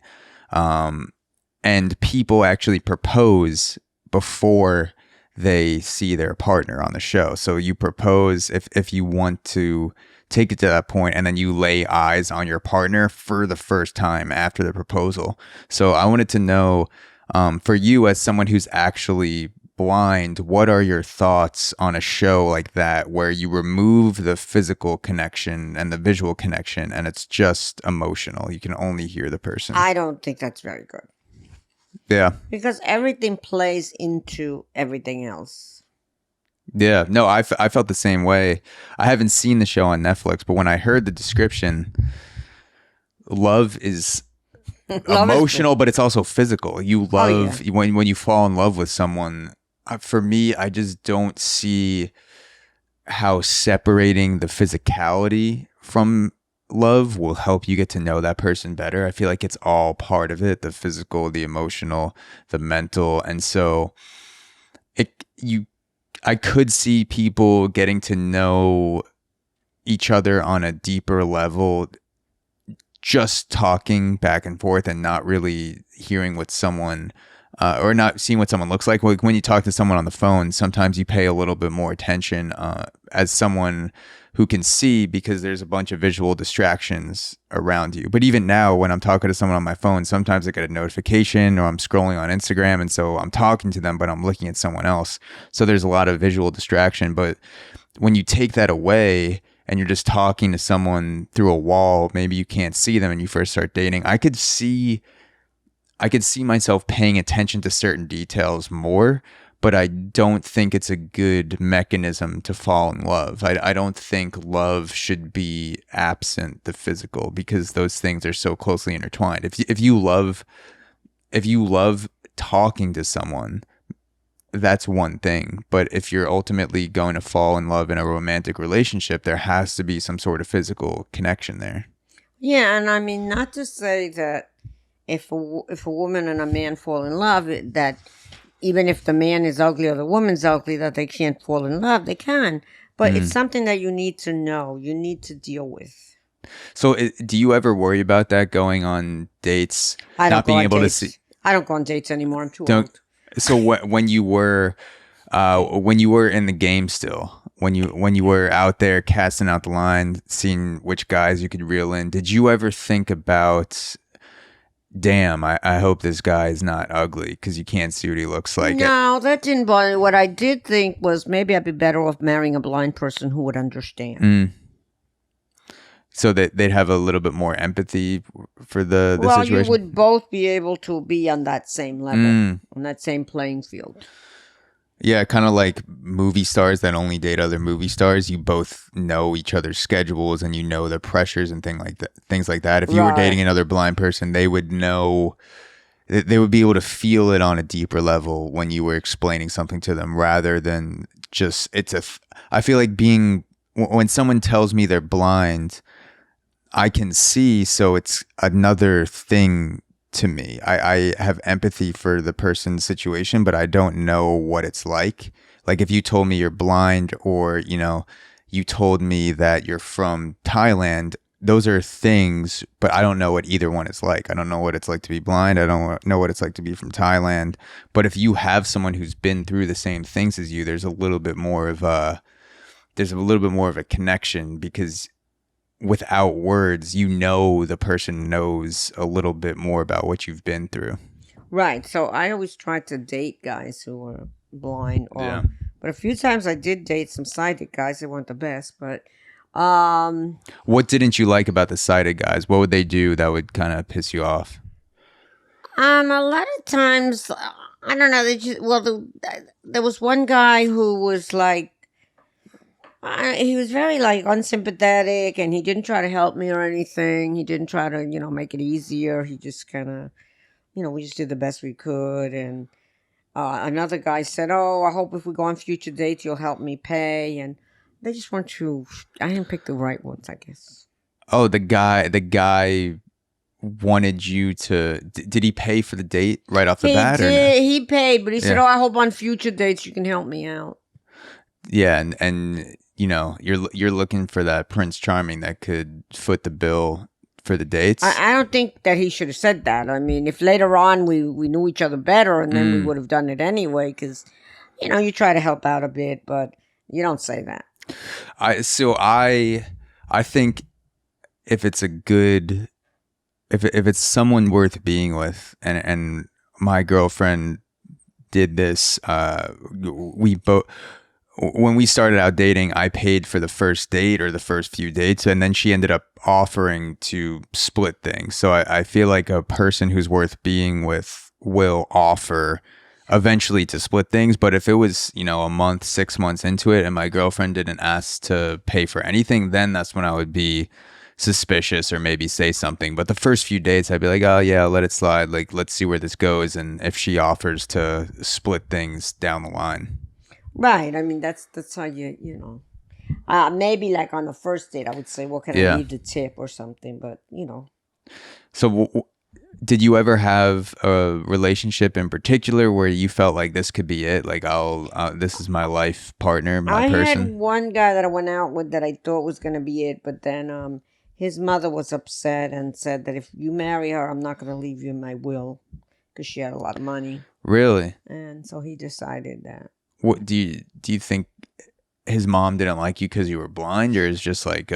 And people actually propose before they see their partner on the show. So you propose if you want to take it to that point, and then you lay eyes on your partner for the first time after the proposal. So I wanted to know, for you as someone who's actually blind, what are your thoughts on a show like that where you remove the physical connection and the visual connection and it's just emotional? You can only hear the person. I don't think that's very good. Yeah. Because everything plays into everything else. Yeah, no, I felt the same way. I haven't seen the show on Netflix, but when I heard the description, love is emotional, but it's also physical. You love when you fall in love with someone. For me, I just don't see how separating the physicality from love will help you get to know that person better. I feel like it's all part of it: the physical, the emotional, the mental, and so I could see people getting to know each other on a deeper level, just talking back and forth and not really hearing what someone, or not seeing what someone looks like. Like when you talk to someone on the phone, sometimes you pay a little bit more attention as someone who can see, because there's a bunch of visual distractions around you. But even now, when I'm talking to someone on my phone, sometimes I get a notification or I'm scrolling on Instagram, and so I'm talking to them, but I'm looking at someone else. So there's a lot of visual distraction. But when you take that away and you're just talking to someone through a wall, maybe you can't see them and you first start dating, I could see myself paying attention to certain details more, but I don't think it's a good mechanism to fall in love. I don't think love should be absent the physical, because those things are so closely intertwined. If you love talking to someone, that's one thing. But if you're ultimately going to fall in love in a romantic relationship, there has to be some sort of physical connection there. Yeah, and I mean, not to say that if a woman and a man fall in love, that even if the man is ugly or the woman's ugly, that they can't fall in love. They can. But it's something that you need to know. You need to deal with. So do you ever worry about that, going on dates, not being able to see? I don't go on dates anymore. I'm too Don't. old. So when you were in the game still, when you were out there casting out the line, seeing which guys you could reel in, did you ever think about, damn, I hope this guy is not ugly because you can't see what he looks like? No, that didn't bother me. What I did think was maybe I'd be better off marrying a blind person who would understand. So that they'd have a little bit more empathy for the Well, situation? you would both be able to be on that same level, on that same playing field. Yeah, kind of like movie stars that only date other movie stars. You both know each other's schedules and you know their pressures and things like that. If you were dating another blind person, they would know, they would be able to feel it on a deeper level when you were explaining something to them, rather than just, I feel like when someone tells me they're blind, I can see, so it's another thing to me. I have empathy for the person's situation, but I don't know what it's like. Like if you told me you're blind, or, you told me that you're from Thailand, those are things, but I don't know what either one is like. I don't know what it's like to be blind. I don't know what it's like to be from Thailand. But if you have someone who's been through the same things as you, there's a little bit more of a connection, because without words, the person knows a little bit more about what you've been through. Right. So I always try to date guys who are blind. But a few times I did date some sighted guys. They weren't the best, but what didn't you like about the sighted guys? What would they do that would kind of piss you off? a lot of times, I don't know. There was one guy who was like, he was very like unsympathetic, and he didn't try to help me or anything. He didn't try to, make it easier. He just kind of, we just did the best we could. And another guy said, "Oh, I hope if we go on future dates, you'll help me pay." And they just weren't too. I didn't pick the right ones, I guess. Oh, the guy wanted you to. Did he pay for the date right off the bat? He did. Or no? He paid, but he said, "Oh, I hope on future dates you can help me out." Yeah, and you're looking for that Prince Charming that could foot the bill for the dates. I don't think that he should have said that. I mean, if later on we knew each other better, and then we would have done it anyway, because you try to help out a bit, but you don't say that. I think if it's if it's someone worth being with, and my girlfriend did this, we both. When we started out dating, I paid for the first date or the first few dates, and then she ended up offering to split things. So I feel like a person who's worth being with will offer eventually to split things. But if it was, a month, 6 months into it, and my girlfriend didn't ask to pay for anything, then that's when I would be suspicious or maybe say something. But the first few dates, I'd be like, oh yeah, let it slide. Like, let's see where this goes. And if she offers to split things down the line. Right. I mean, that's how maybe like on the first date, I would say, well, can I leave the tip or something? But, So did you ever have a relationship in particular where you felt like this could be it? Like, this is my life partner, my person? I had one guy that I went out with that I thought was going to be it. But then his mother was upset and said that if you marry her, I'm not going to leave you in my will, because she had a lot of money. Really? And so he decided that. What do you think? His mom didn't like you because you were blind, or is just like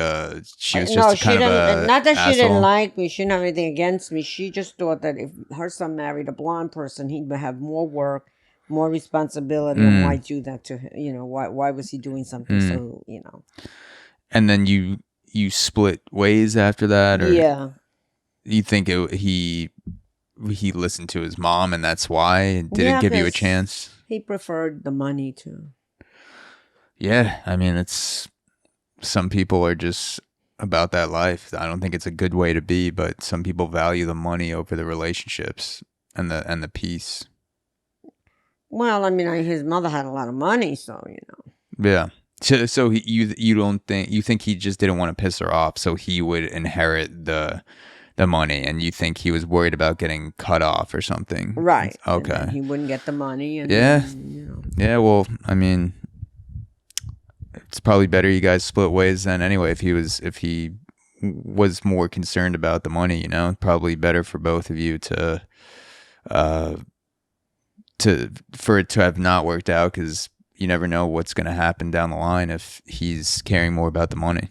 she was just kind of a not that asshole? She didn't like me. She didn't have anything against me. She just thought that if her son married a blonde person, he'd have more work, more responsibility. And why do that to him? Why was he doing something? So And then you split ways after that, or you think he listened to his mom and that's why didn't give you a chance? He preferred the money too. Yeah, I mean, it's some people are just about that life. I don't think it's a good way to be, but some people value the money over the relationships and the peace. Well, I mean, his mother had a lot of money, so Yeah. So you think he just didn't want to piss her off, so he would inherit the money, and you think he was worried about getting cut off or something? Right. Okay. He wouldn't get the money. And Yeah. Well, I mean, it's probably better you guys split ways then. Anyway, if he was more concerned about the money, probably better for both of you to for it to have not worked out, because you never know what's going to happen down the line if he's caring more about the money.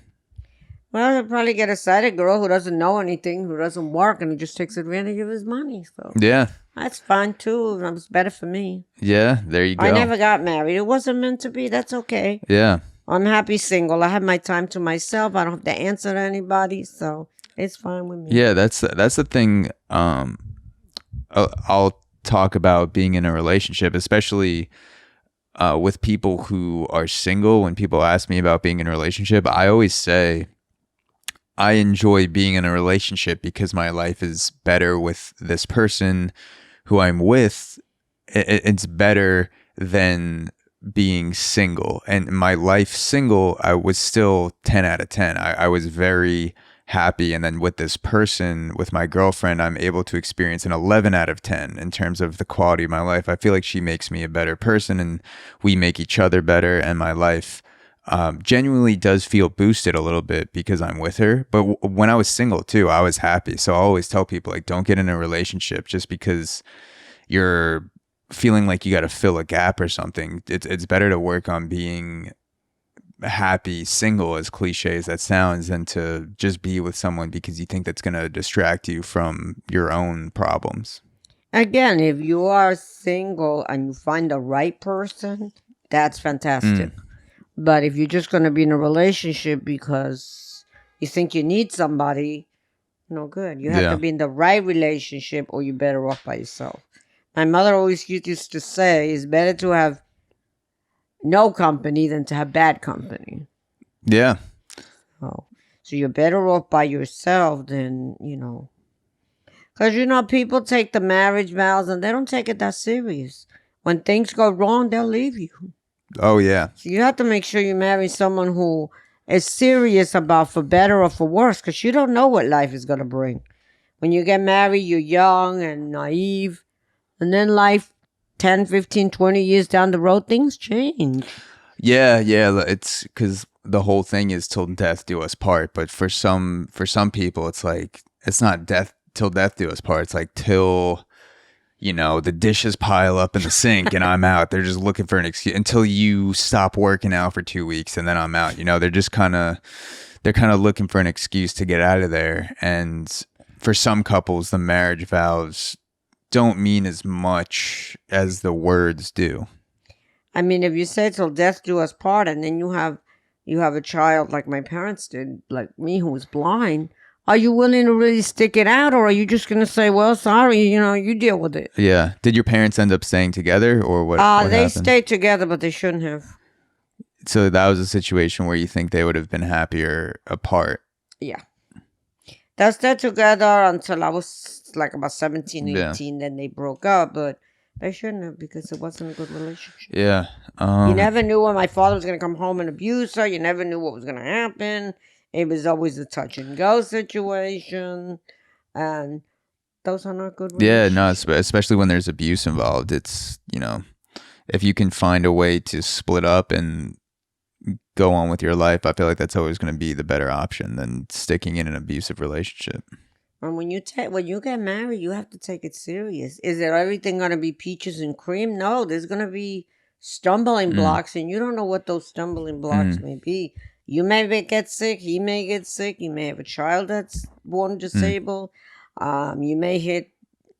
Well, he'll probably get a sighted girl who doesn't know anything, who doesn't work, and who just takes advantage of his money. So Yeah. that's fine too. It's better for me. Yeah, there you go. I never got married. It wasn't meant to be. That's okay. Yeah. I'm happy single. I have my time to myself. I don't have to answer to anybody, so it's fine with me. Yeah, that's the thing. I'll talk about being in a relationship, especially with people who are single. When people ask me about being in a relationship, I always say I enjoy being in a relationship because my life is better with this person who I'm with. It's better than being single. And my life single, I was still 10 out of 10. I was very happy. And then with this person, with my girlfriend, I'm able to experience an 11 out of 10 in terms of the quality of my life. I feel like she makes me a better person, and we make each other better. And my life genuinely does feel boosted a little bit because I'm with her. But when I was single too, I was happy. So I always tell people, like, don't get in a relationship just because you're feeling like you got to fill a gap or something. It's better to work on being happy single, as cliche as that sounds, than to just be with someone because you think that's going to distract you from your own problems. Again, if you are single and you find the right person, that's fantastic. But if you're just going to be in a relationship because you think you need somebody, no good. You have to be in the right relationship, or you're better off by yourself. My mother always used to say, it's better to have no company than to have bad company. Yeah. So you're better off by yourself than, because, people take the marriage vows and they don't take it that serious. When things go wrong, they'll leave you. Oh, yeah. So you have to make sure you marry someone who is serious about for better or for worse, because you don't know what life is going to bring. When you get married, you're young and naive. And then life, 10, 15, 20 years down the road, things change. Yeah. It's because the whole thing is till death do us part. But for some people, it's like, it's not till death do us part. It's like till, the dishes pile up in the sink and I'm out. They're just looking for an excuse until you stop working out for 2 weeks and then I'm out. They're just they're kind of looking for an excuse to get out of there. And for some couples, the marriage vows don't mean as much as the words do. I mean, if you say till death do us part, and then you have a child like my parents did, like me, who was blind, are you willing to really stick it out, or are you just going to say, well, sorry, you deal with it? Yeah. Did your parents end up staying together, or what? They happened? stayed together, but they shouldn't have. So that was a situation where you think they would have been happier apart. Yeah. They stayed together until I was like about 17, 18. Then they broke up, but they shouldn't have, because it wasn't a good relationship. Yeah. You never knew when my father was going to come home and abuse her. You never knew what was going to happen. It was always a touch and go situation. And those are not good relationships. Yeah, no, especially when there's abuse involved. It's, if you can find a way to split up and go on with your life, I feel like that's always going to be the better option than sticking in an abusive relationship. And when you get married, you have to take it serious. Is there everything going to be peaches and cream? No, there's going to be stumbling blocks, and you don't know what those stumbling blocks may be. You may get sick. He may get sick. You may have a child that's born disabled. You may hit,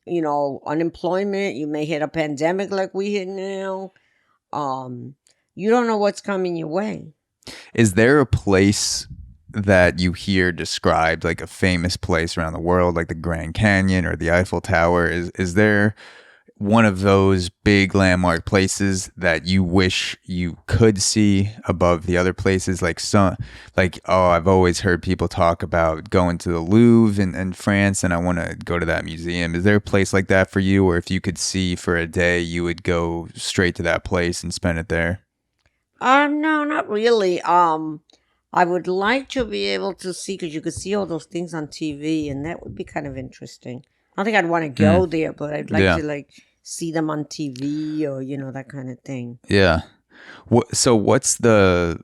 unemployment. You may hit a pandemic like we hit now. You don't know what's coming your way. Is there a place that you hear described, like a famous place around the world, like the Grand Canyon or the Eiffel Tower? Is there one of those big landmark places that you wish you could see above the other places? I've always heard people talk about going to the Louvre in France, and I want to go to that museum. Is there a place like that for you, or if you could see for a day, you would go straight to that place and spend it there? No, not really. I would like to be able to see, because you could see all those things on TV, and that would be kind of interesting. I don't think I'd want to go there, but I'd like to see them on TV, or that kind of thing. Yeah. So what's the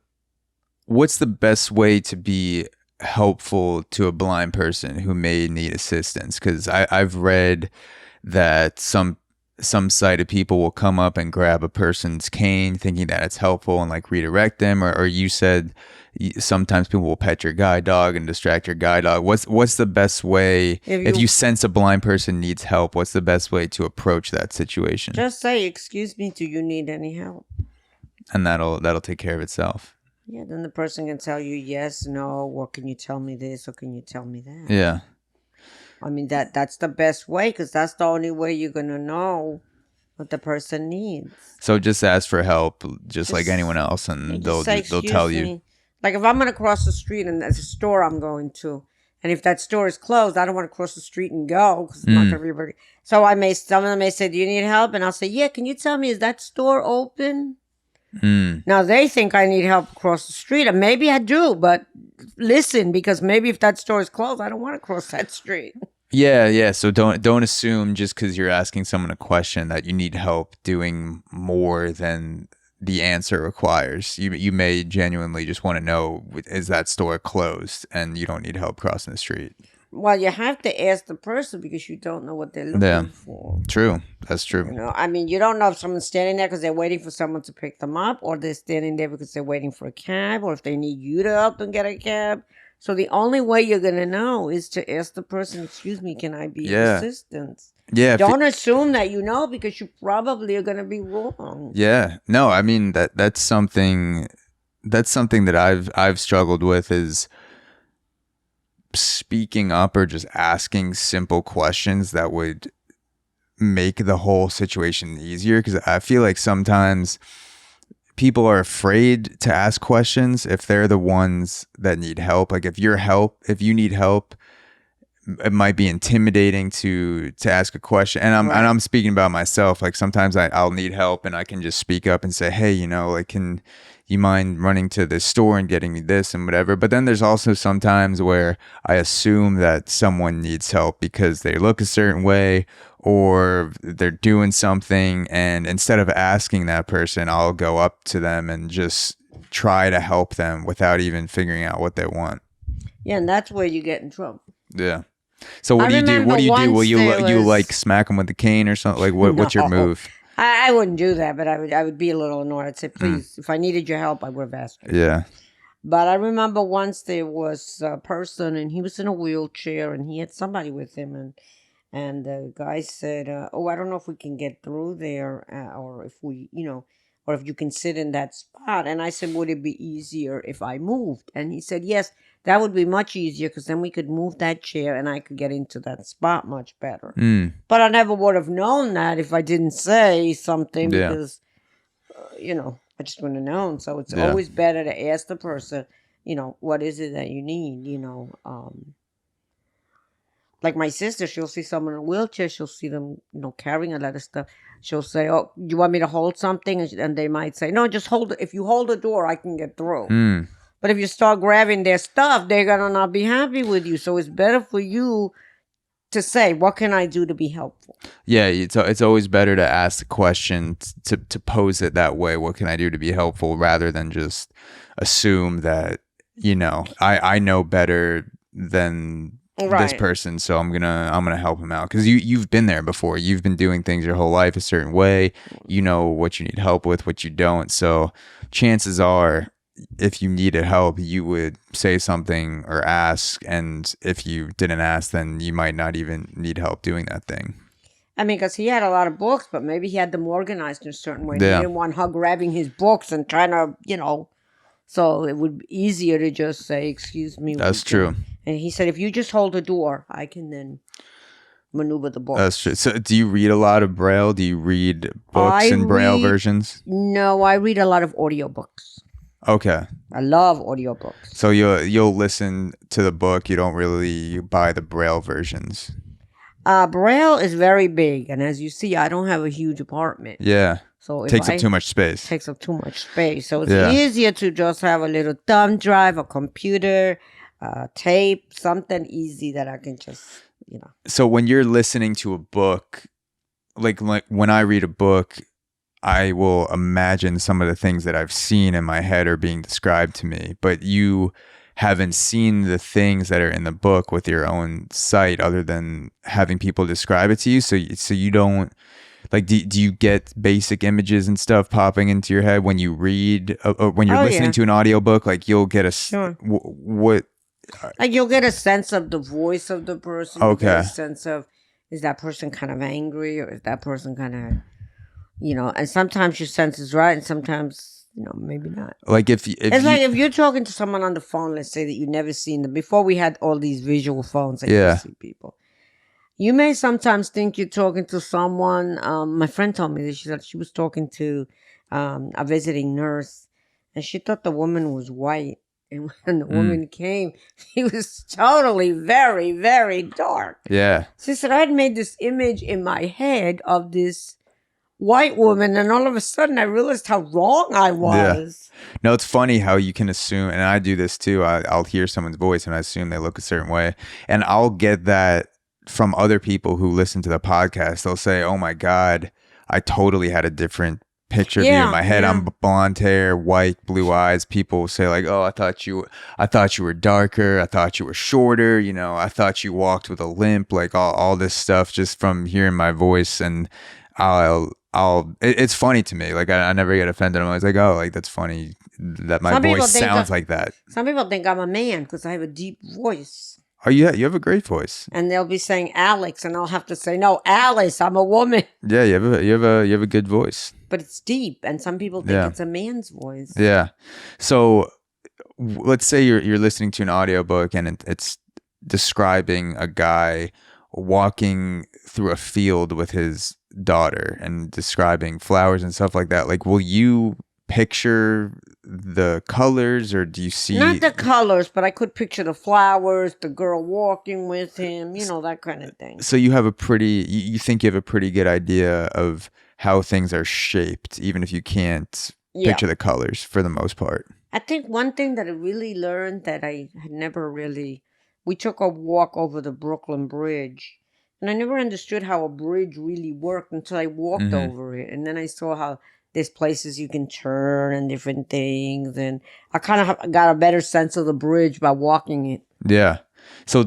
best way to be helpful to a blind person who may need assistance? Because I've read that some sighted people will come up and grab a person's cane thinking that it's helpful and like redirect them, or you said sometimes people will pet your guide dog and distract your guide dog. What's the best way if you sense a blind person needs help? What's the best way to approach that situation? Just say, "Excuse me, do you need any help?" And that'll take care of itself. Yeah, then the person can tell you yes, no, or can you tell me this, or can you tell me that? Yeah. I mean, that's the best way, because that's the only way you're going to know what the person needs. So just ask for help, just like anyone else, and they'll tell you. Like if I'm going to cross the street and there's a store I'm going to, and if that store is closed, I don't want to cross the street and go, because it's not going to be very... So some of them may say, "Do you need help?" And I'll say, "Yeah, can you tell me, is that store open?" Now they think I need help across the street, and maybe I do, but listen, because maybe if that store is closed, I don't want to cross that street. Yeah. So don't assume just because you're asking someone a question that you need help doing more than the answer requires. You may genuinely just want to know, is that store closed, and you don't need help crossing the street. Well, you have to ask the person, because you don't know what they're looking for. True. That's true. I mean, you don't know if someone's standing there because they're waiting for someone to pick them up, or they're standing there because they're waiting for a cab, or if they need you to help them get a cab. So the only way you're going to know is to ask the person, "Excuse me, can I be of assistance?" Yeah. Don't assume that you know, because you probably are going to be wrong. Yeah. No, I mean, that's something that I've struggled with, is speaking up or just asking simple questions that would make the whole situation easier, because I feel like sometimes people are afraid to ask questions if they're the ones that need help. Like if you need help, it might be intimidating to ask a question. And I'm speaking about myself. Like sometimes I'll need help, and I can just speak up and say, "Hey, like, can you mind running to this store and getting me this and whatever?" But then there's also sometimes where I assume that someone needs help because they look a certain way or they're doing something. And instead of asking that person, I'll go up to them and just try to help them without even figuring out what they want. Yeah, and that's where you get in trouble. Yeah. So what do you do? What do you do? Will you like smack them with the cane or something? Like what's your move? I wouldn't do that, but I would be a little annoyed. I'd say, "Please, if I needed your help, I would have asked you." Yeah. But I remember once there was a person, and he was in a wheelchair, and he had somebody with him, and the guy said, "Oh, I don't know if we can get through there, or if we, or if you can sit in that spot." And I said, "Would it be easier if I moved?" And he said, "Yes, that would be much easier, because then we could move that chair and I could get into that spot much better." But I never would have known that if I didn't say something, because, I just wouldn't have known. So it's always better to ask the person, what is it that you need, Like my sister, she'll see someone in a wheelchair, she'll see them, carrying a lot of stuff. She'll say, "Oh, do you want me to hold something?" And they might say, "No, just hold it. If you hold the door, I can get through." But if you start grabbing their stuff, they're going to not be happy with you. So it's better for you to say, "What can I do to be helpful?" Yeah, it's always better to ask the question, to pose it that way. What can I do to be helpful, rather than just assume that, I know better than this person, so I'm gonna help him out, because you've been there before. You've been doing things your whole life a certain way. You know what you need help with, what you don't. So chances are, if you needed help, you would say something or ask, and if you didn't ask, then you might not even need help doing that thing. I mean, because he had a lot of books, but maybe he had them organized in a certain way. He didn't want her grabbing his books and trying to, so it would be easier to just say, "Excuse me." That's true. And he said, "If you just hold the door, I can then maneuver the books." That's true. So do you read a lot of Braille? Do you read books in Braille versions? No, I read a lot of audiobooks. Okay. I love audiobooks. So you'll listen to the book. You don't really buy the Braille versions. Braille is very big, and as you see, I don't have a huge apartment. Yeah. So it takes up too much space. Takes up too much space. So it's easier to just have a little thumb drive, a computer, tape, something easy that I can just, So when you're listening to a book, like when I read a book, I will imagine some of the things that I've seen in my head are being described to me. But you haven't seen the things that are in the book with your own sight other than having people describe it to you. So you don't like, do you get basic images and stuff popping into your head when you read or when you're listening to an audiobook? Like you'll get what like you'll get a sense of the voice of the person. Okay. You get a sense of, is that person kind of angry, or is that person kind of, and sometimes your sense is right and sometimes, maybe not. Like if like if you're talking to someone on the phone, let's say that you've never seen them before. We had all these visual phones that you see people. You may sometimes think you're talking to someone. My friend told me this. She said she was talking to a visiting nurse, and she thought the woman was white. And when the woman came, she was totally very, very dark. Yeah. She said, I had made this image in my head of this white woman, and all of a sudden I realized how wrong I was. Yeah. No, it's funny how you can assume, and I do this too. I'll hear someone's voice and I assume they look a certain way. And I'll get that from other people who listen to the podcast. They'll say, oh my God, I totally had a different picture of you in my head. I'm blonde hair, white, blue eyes. People say like, oh, I thought you were darker. I thought you were shorter. I thought you walked with a limp, like all this stuff just from hearing my voice. And it's funny to me. Like I never get offended. I'm always like, oh, like that's funny that my voice sounds like that. Some people think I'm a man because I have a deep voice. Oh yeah, you have a great voice. And they'll be saying Alex, and I'll have to say, no, Alice, I'm a woman. Yeah, you have a good voice. But it's deep, and some people think it's a man's voice. Yeah. So let's say you're listening to an audiobook and it's describing a guy walking through a field with his daughter and describing flowers and stuff like that. Like, will you picture the colors, or do you see not the colors, but I could picture the flowers, the girl walking with him, that kind of thing. So you have you think you have a pretty good idea of how things are shaped, even if you can't picture the colors for the most part. I think one thing that I really learned that I had never really, we took a walk over the Brooklyn Bridge, and I never understood how a bridge really worked until I walked over it, and then I saw how there's places you can turn and different things. And I kind of got a better sense of the bridge by walking it. Yeah. So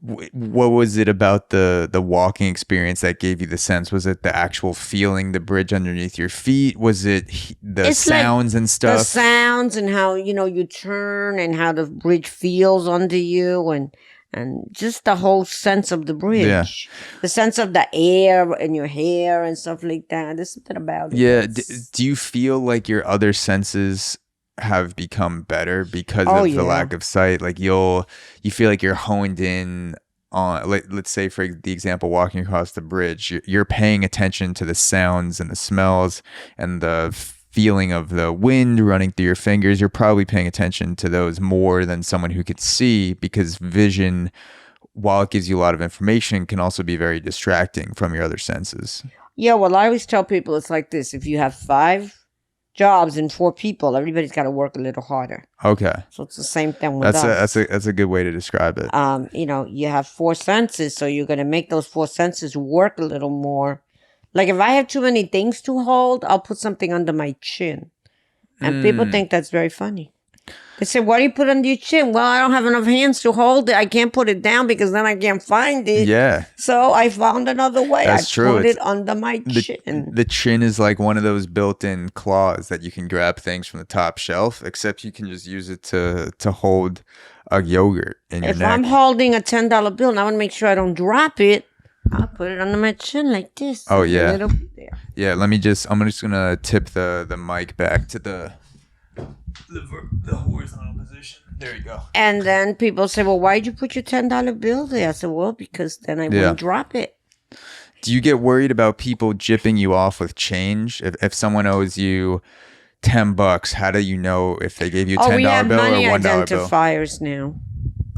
what was it about the walking experience that gave you the sense? Was it the actual feeling the bridge underneath your feet? Was it the sounds and stuff? The sounds and how, you turn and how the bridge feels under you and just the whole sense of the bridge. Yeah. The sense of the air in your hair and stuff like that. There's something about it. Yeah. Do you feel like your other senses have become better because of the lack of sight? Like you feel like you're honed in on, let's say for the example, walking across the bridge, you're paying attention to the sounds and the smells and the feeling of the wind running through your fingers. You're probably paying attention to those more than someone who could see, because vision, while it gives you a lot of information, can also be very distracting from your other senses. Yeah, well, I always tell people it's like this. If you have 5 jobs and 4 people, everybody's got to work a little harder. Okay. So it's the same thing with us. That's a good way to describe it. You have 4 senses, so you're going to make those 4 senses work a little more. Like if I have too many things to hold, I'll put something under my chin. And people think that's very funny. They say, why do you put it under your chin? Well, I don't have enough hands to hold it. I can't put it down because then I can't find it. Yeah. So I found another way. That's true. Put it under my chin. The chin is like one of those built-in claws that you can grab things from the top shelf, except you can just use it to hold a yogurt in your neck. If I'm holding a $10 bill and I want to make sure I don't drop it, I'll put it under my chin like this. Oh, yeah. Yeah, I'm just going to tip the mic back to the horizontal position. There you go. And then people say, well, why'd you put your $10 bill there? I said, well, because then I wouldn't drop it. Do you get worried about people jipping you off with change? If someone owes you $10, how do you know if they gave you a $10 we have bill or money a $1 bill? identifiers now.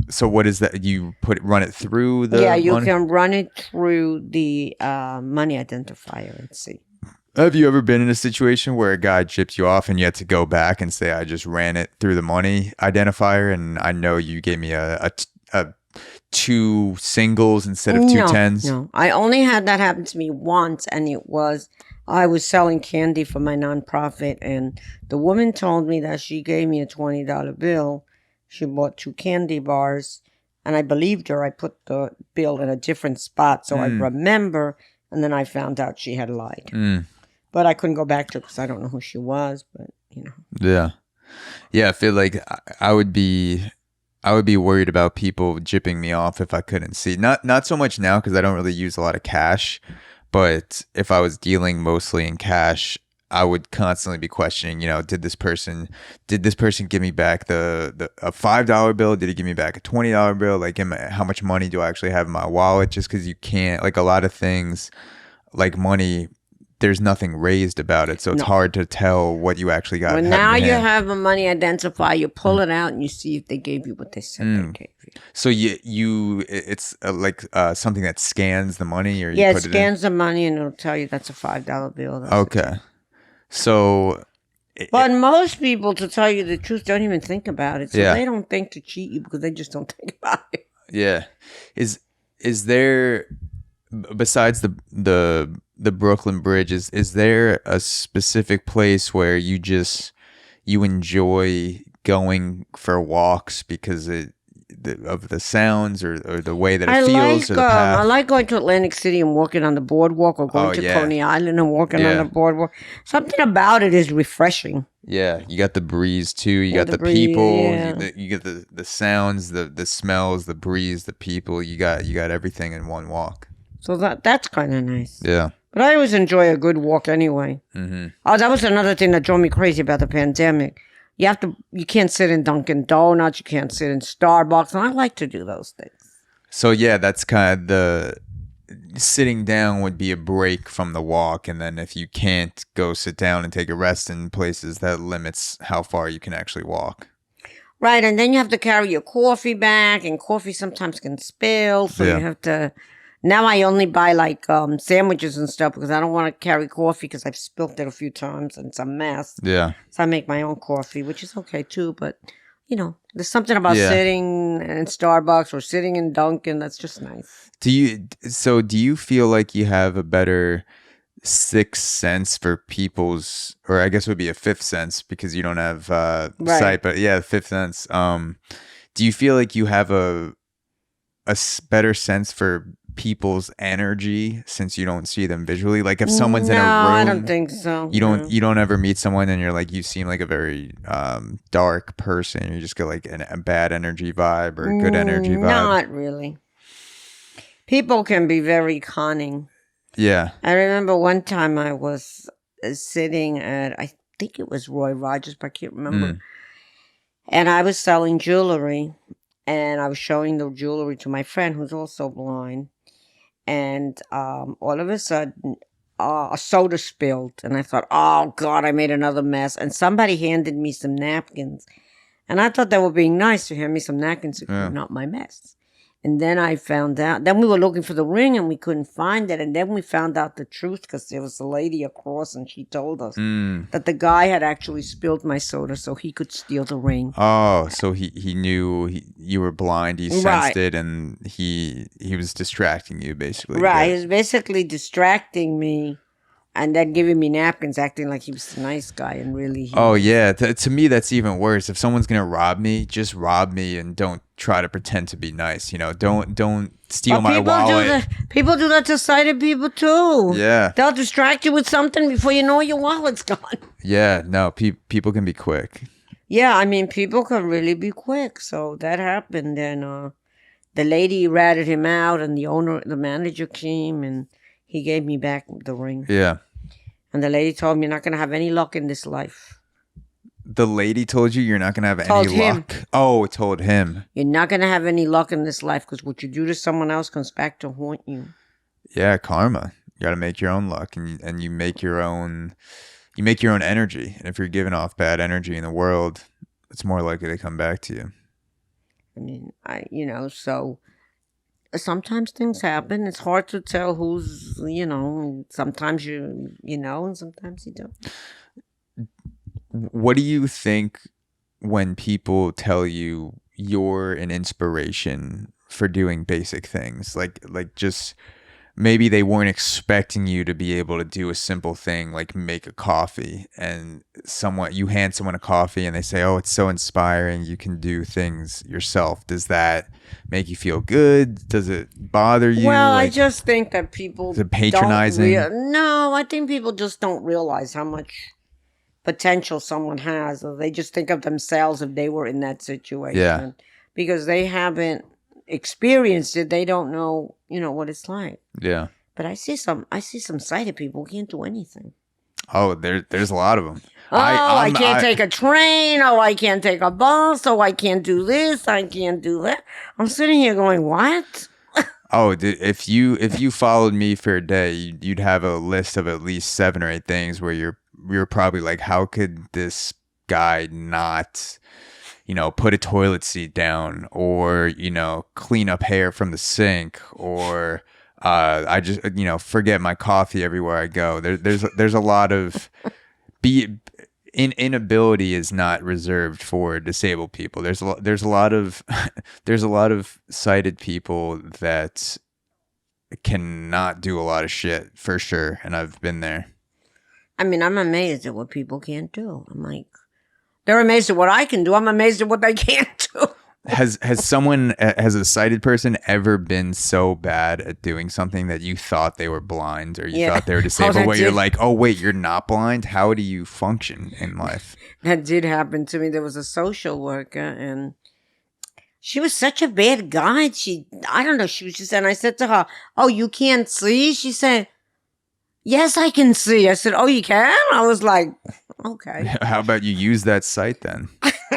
So what is that? You run it through the you can run it through the money identifier and see. Have you ever been in a situation where a guy chipped you off and you had to go back and say, I just ran it through the money identifier and I know you gave me a 2 singles instead of 2 10s? No, I only had that happen to me once, and it was I was selling candy for my nonprofit, and the woman told me that she gave me a $20 bill. She bought 2 candy bars, and I believed her. I put the bill in a different spot so I'd remember, and then I found out she had lied. But I couldn't go back to her because I don't know who she was, but, you know. Yeah. Yeah, I feel like I would be worried about people jipping me off if I couldn't see. Not so much now because I don't really use a lot of cash, but if I was dealing mostly in cash, I would constantly be questioning, did this person give me back a $5 bill? Did he give me back a $20 bill? Like, how much money do I actually have in my wallet? Just because you can't, like, a lot of things, like money, there's nothing raised about it, so it's hard to tell what you actually got. Well, now you have a money identifier. You pull it out and you see if they gave you what they said they gave you. So it's like something that scans the money, or it scans the money and it'll tell you that's a $5 bill. Okay, so. But most people, to tell you the truth, don't even think about it. So they don't think to cheat you because they just don't think about it. Yeah, is there, besides the Brooklyn Bridge, is there a specific place where you enjoy going for walks because of the sounds or the way that it feels? I like going to Atlantic City and walking on the boardwalk, or going to Coney Island and walking on the boardwalk. Something about it is refreshing. Yeah, you got the breeze too. You got the people. You get the sounds, the smells, the breeze, the people. You got everything in one walk. So that's kind of nice. Yeah. But I always enjoy a good walk anyway. Oh, that was another thing that drove me crazy about the pandemic. You can't sit in Dunkin' Donuts. You can't sit in Starbucks. And I like to do those things. So yeah, that's kind of the sitting down would be a break from the walk. And then if you can't go sit down and take a rest in places, that limits how far you can actually walk. Right. And then you have to carry your coffee back, and coffee sometimes can spill. So you have to... Now I only buy like sandwiches and stuff because I don't want to carry coffee because I've spilt it a few times and it's a mess. Yeah. So I make my own coffee, which is okay too. But, there's something about sitting in Starbucks or sitting in Dunkin' that's just nice. Do you feel like you have a better sixth sense for people's, or I guess it would be a fifth sense because you don't have sight, but fifth sense. Do you feel like you have a better sense for people's energy since you don't see them visually? Like if someone's in a room, I don't think so. You don't ever meet someone and you're like, you seem like a very dark person. You just get like a bad energy vibe or a good energy vibe. Not really. People can be very conning. Yeah. I remember one time I was sitting at, I think it was Roy Rogers, but I can't remember. And I was selling jewelry. And I was showing the jewelry to my friend who's also blind. And all of a sudden, a soda spilled. And I thought, oh, God, I made another mess. And somebody handed me some napkins. And I thought they were being nice to hand me some napkins to clean up my mess. And then I found out. Then we were looking for the ring and we couldn't find it. And then we found out the truth because there was a lady across and she told us that the guy had actually spilled my soda so he could steal the ring. Oh, so he knew you were blind. He sensed it and he was distracting you basically. Right. He was basically distracting me and then giving me napkins, acting like he was a nice guy, and really... To me, that's even worse. If someone's going to rob me, just rob me and don't try to pretend to be nice. Don't steal my wallet. People do that to sighted people, too. Yeah. They'll distract you with something before you know your wallet's gone. Yeah, no, people can be quick. Yeah, I mean, people can really be quick. So that happened, and the lady ratted him out, and the manager came, and he gave me back the ring. Yeah. And the lady told me, you're not going to have any luck in this life. The lady told you you're not going to have any luck? Oh, it told him. You're not going to have any luck in this life because what you do to someone else comes back to haunt you. Yeah, karma. You got to make your own luck, and you make your own energy. And if you're giving off bad energy in the world, it's more likely to come back to you. I mean, so... Sometimes things happen. It's hard to tell who's, sometimes you know, and sometimes you don't. What do you think when people tell you you're an inspiration for doing basic things? Like just maybe they weren't expecting you to be able to do a simple thing like make a coffee, and you hand someone a coffee and they say, oh, it's so inspiring, you can do things yourself. Does that make you feel good? Does it bother you? Well, like, I just think that people is it patronizing? No, I think people just don't realize how much potential someone has, or they just think of themselves if they were in that situation. Yeah. Because they haven't experienced it, they don't know, what it's like. Yeah. But I see some sighted people who can't do anything. Oh, there's a lot of them. I can't take a train. Oh, I can't take a bus. Oh, I can't do this. I can't do that. I'm sitting here going, what? Oh, dude, if you followed me for a day, you'd have a list of at least 7 or 8 things where you're probably like, how could this guy not, put a toilet seat down, or, clean up hair from the sink, or I just, forget my coffee everywhere I go. There's a lot of inability is not reserved for disabled people. There's a lot of there's a lot of sighted people that cannot do a lot of shit, for sure, and I've been there. I mean, I'm amazed at what people can't do. I'm like, they're amazed at what I can do. I'm amazed at what they can't do. Has a sighted person ever been so bad at doing something that you thought they were blind, or you thought they were disabled, where you're like, oh wait, you're not blind? How do you function in life? That did happen to me. There was a social worker, and she was such a bad guide. I don't know, she was just, and I said to her, oh, you can't see? She said, yes, I can see. I said, oh, you can? I was like, okay. How about you use that sight then?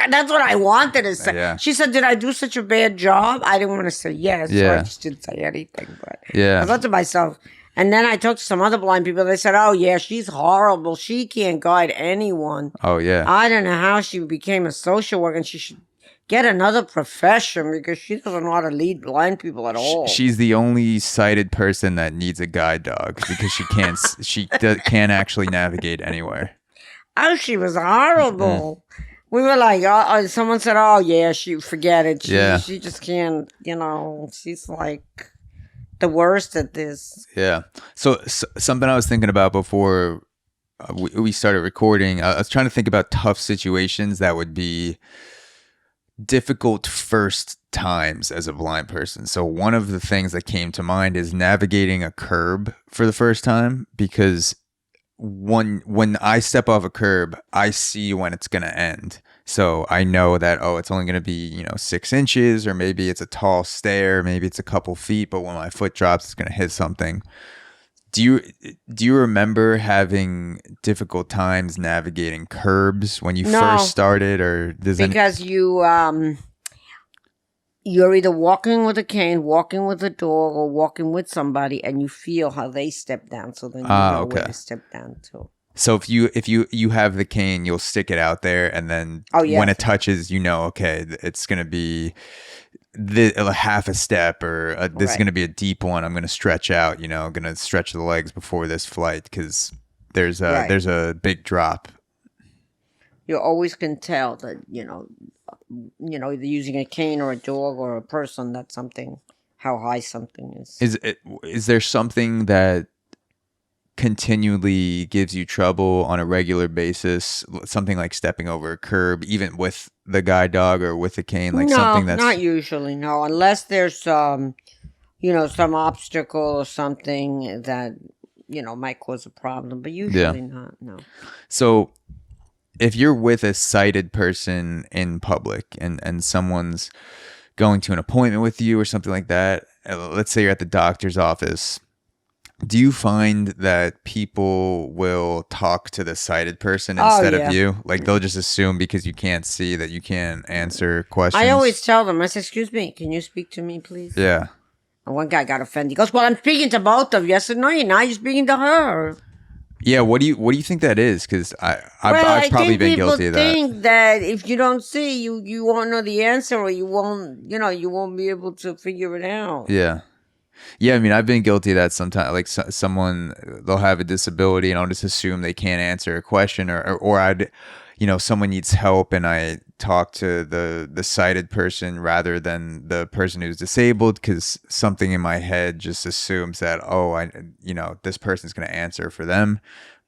That's what I wanted to say. Yeah. She said, did I do such a bad job? I didn't want to say yes, so I just didn't say anything. But I thought to myself, and then I talked to some other blind people. They said, oh, yeah, she's horrible. She can't guide anyone. Oh, yeah. I don't know how she became a social worker, and she should get another profession, because she doesn't know how to lead blind people at all. She's the only sighted person that needs a guide dog, because she can't actually navigate anywhere. Oh, she was horrible. We were like, someone said, oh, yeah, forget it. She just can't, she's like the worst at this. Yeah. So something I was thinking about before we started recording, I was trying to think about tough situations that would be difficult first times as a blind person. So one of the things that came to mind is navigating a curb for the first time, because when I step off a curb, I see when it's going to end. So I know that, it's only going to be, 6 inches, or maybe it's a tall stair, maybe it's a couple feet, but when my foot drops, it's going to hit something. Do you remember having difficult times navigating curbs when you first started, or because you're either walking with a cane, walking with a dog, or walking with somebody, and you feel how they step down, so then you know where to step down too. So if you have the cane, you'll stick it out there, and then when it touches, okay, it's going to be half a step, or this is going to be a deep one. I'm going to stretch out, I'm going to stretch the legs before this flight, because there's a big drop. You always can tell that, either using a cane or a dog or a person, that's something, how high something is. Is there something that continually gives you trouble on a regular basis, something like stepping over a curb, even with the guide dog or with a cane, like something that's not usually, no, unless there's some obstacle or something that might cause a problem, but usually not, no. So if you're with a sighted person in public, and someone's going to an appointment with you or something like that, let's say you're at the doctor's office, do you find that people will talk to the sighted person instead of you? Like, they'll just assume because you can't see that you can't answer questions? I always tell them, I say, excuse me, can you speak to me, please? Yeah. And one guy got offended. He goes, well, I'm speaking to both of you. I said, no, you're not. You're speaking to her. Yeah, what do you think that is? Because I've probably been guilty of that. I think that if you don't see, you won't know the answer, or you won't be able to figure it out. Yeah. Yeah, I mean, I've been guilty of that sometimes. Like someone, they'll have a disability, and I'll just assume they can't answer a question, or someone needs help and I talk to the sighted person rather than the person who's disabled, because something in my head just assumes that, this person's going to answer for them.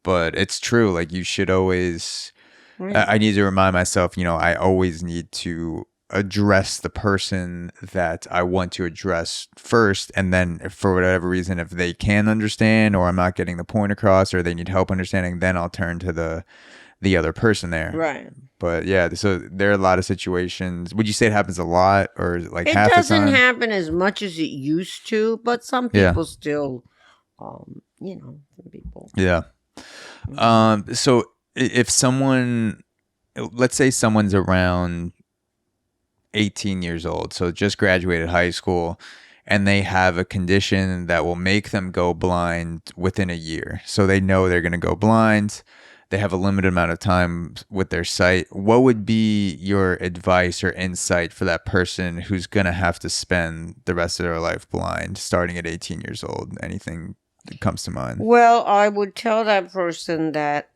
But it's true. Like, you should always, Right. I need to remind myself, I always need to address the person that I want to address first. And then for whatever reason, if they can understand, or I'm not getting the point across, or they need help understanding, then I'll turn to the other person there. Right. But yeah, so there are a lot of situations. Would you say it happens a lot, or like It half the doesn't time? happen as much as it used to, but some Yeah. people still, some people. Yeah. So if someone, let's say someone's around 18 years old, so just graduated high school, and they have a condition that will make them go blind within a year. So they know they're going to go blind. They have a limited amount of time with their sight. What would be your advice or insight for that person who's going to have to spend the rest of their life blind, starting at 18 years old? Anything that comes to mind? Well, I would tell that person that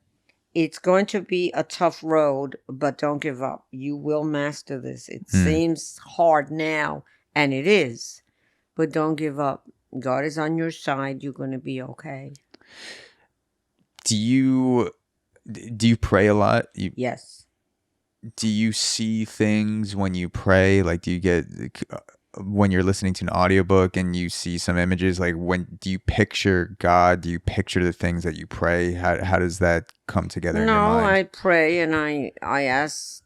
it's going to be a tough road, but don't give up. You will master this. It seems hard now, and it is, but don't give up. God is on your side. You're going to be okay. Do you pray a lot? Yes. Do you see things when you pray? Like, do you get, when you're listening to an audiobook and you see some images, like, do you picture God? Do you picture the things that you pray? How does that come together in your mind? No, I pray and I ask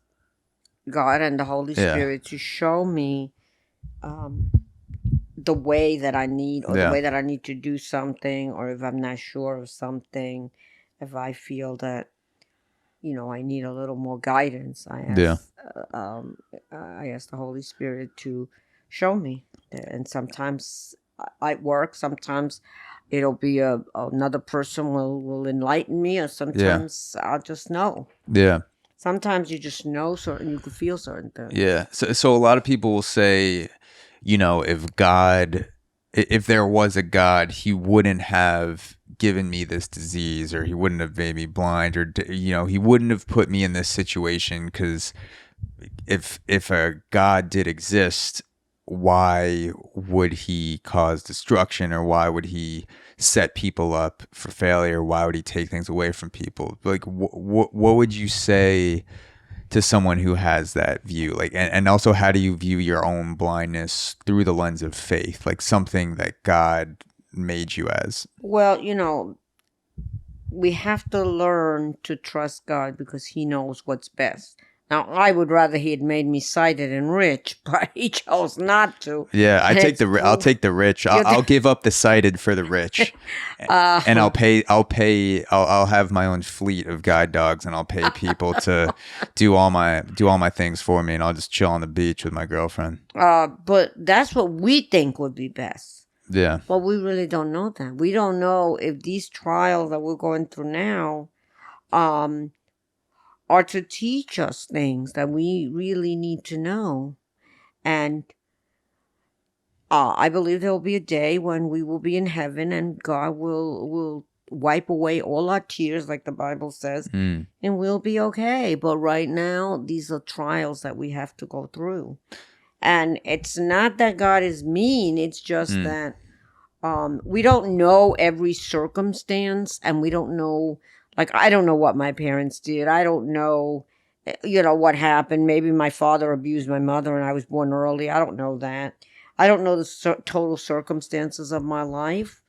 God and the Holy Spirit to show me the way that I need, or the way that I need to do something, or if I'm not sure of something, if I feel that, I need a little more guidance, I ask the Holy Spirit to show me. And sometimes I work, sometimes it'll be another person will enlighten me, or sometimes I'll just know. Yeah. Sometimes you just know you can feel certain things. Yeah. So a lot of people will say, if there was a God, he wouldn't have given me this disease, or he wouldn't have made me blind, or, he wouldn't have put me in this situation, because if a God did exist, why would he cause destruction, or why would he set people up for failure? Why would he take things away from people? Like, what would you say to someone who has that view? Like, and also, how do you view your own blindness through the lens of faith, like something that God made you as? Well, we have to learn to trust God, because he knows what's best. Now, I would rather he had made me sighted and rich, but he chose not to. Yeah, I'll take the rich. I'll give up the sighted for the rich, and I'll have my own fleet of guide dogs, and I'll pay people to do all my things for me, and I'll just chill on the beach with my girlfriend. But that's what we think would be best. Yeah. But we really don't know that. We don't know if these trials that we're going through now, are to teach us things that we really need to know. And I believe there will be a day when we will be in heaven, and God will wipe away all our tears, like the Bible says, and we'll be okay. But right now, these are trials that we have to go through. And it's not that God is mean. It's just that we don't know every circumstance, and we don't know. Like, I don't know what my parents did. I don't know, what happened. Maybe my father abused my mother and I was born early. I don't know that. I don't know the total circumstances of my life.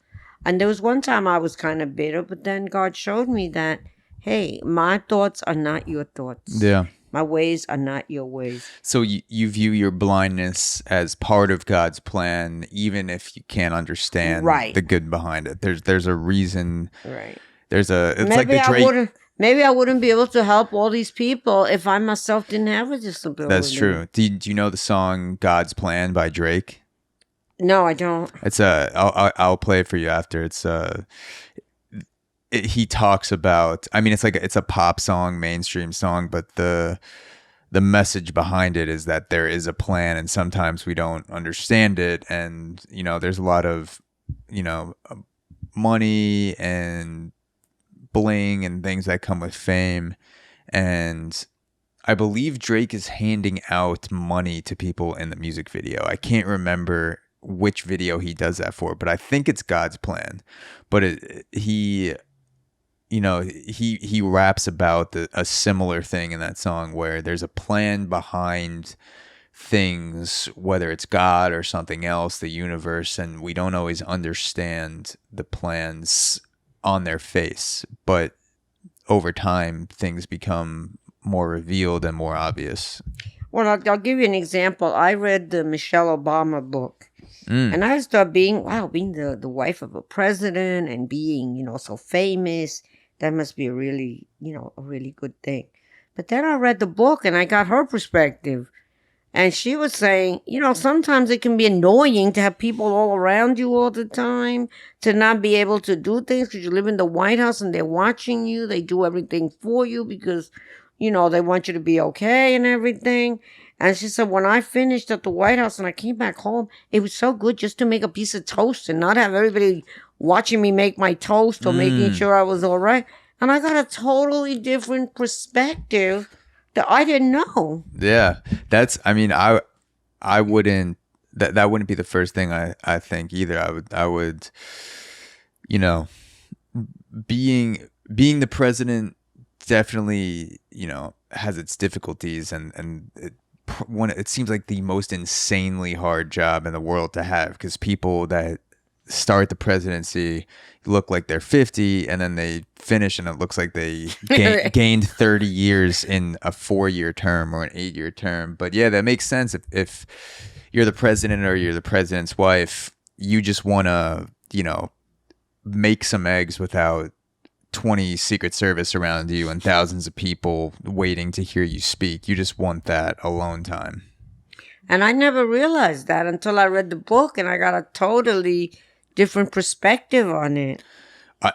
And there was one time I was kind of bitter, but then God showed me that, hey, my thoughts are not your thoughts. Yeah. My ways are not your ways. So you view your blindness as part of God's plan, even if you can't understand the good behind it. There's a reason. Right. It's like the Drake. Maybe I wouldn't be able to help all these people if I myself didn't have a disability. That's true. Do you know the song "God's Plan" by Drake? No, I don't. It's I'll play it for you after. He talks about. I mean, it's a pop song, mainstream song, but the message behind it is that there is a plan, and sometimes we don't understand it, and there's a lot of money and bling and things that come with fame, and I believe Drake is handing out money to people in the music video. I can't remember which video he does that for, but I think it's God's Plan. But he raps about a similar thing in that song where there's a plan behind things, whether it's God or something else, the universe, and we don't always understand the plans on their face, but over time things become more revealed and more obvious. Well, I'll give you an example. I read the Michelle Obama book, and I started being the wife of a president and being, so famous. That must be a really good thing. But then I read the book and I got her perspective. And she was saying, sometimes it can be annoying to have people all around you all the time, to not be able to do things because you live in the White House and they're watching you. They do everything for you because, they want you to be okay and everything. And she said, when I finished at the White House and I came back home, it was so good just to make a piece of toast and not have everybody watching me make my toast or making sure I was all right. And I got a totally different perspective that I didn't know. Yeah. I wouldn't, that wouldn't be the first thing I think either. I would, being the president definitely, has its difficulties and it seems like the most insanely hard job in the world to have, because people that start the presidency look like they're 50 and then they finish and it looks like they gained 30 years in a 4-year term or an 8-year term. But yeah, that makes sense. If you're the president or you're the president's wife, you just want to, make some eggs without 20 Secret Service around you and thousands of people waiting to hear you speak. You just want that alone time. And I never realized that until I read the book and I got a totally different perspective on it.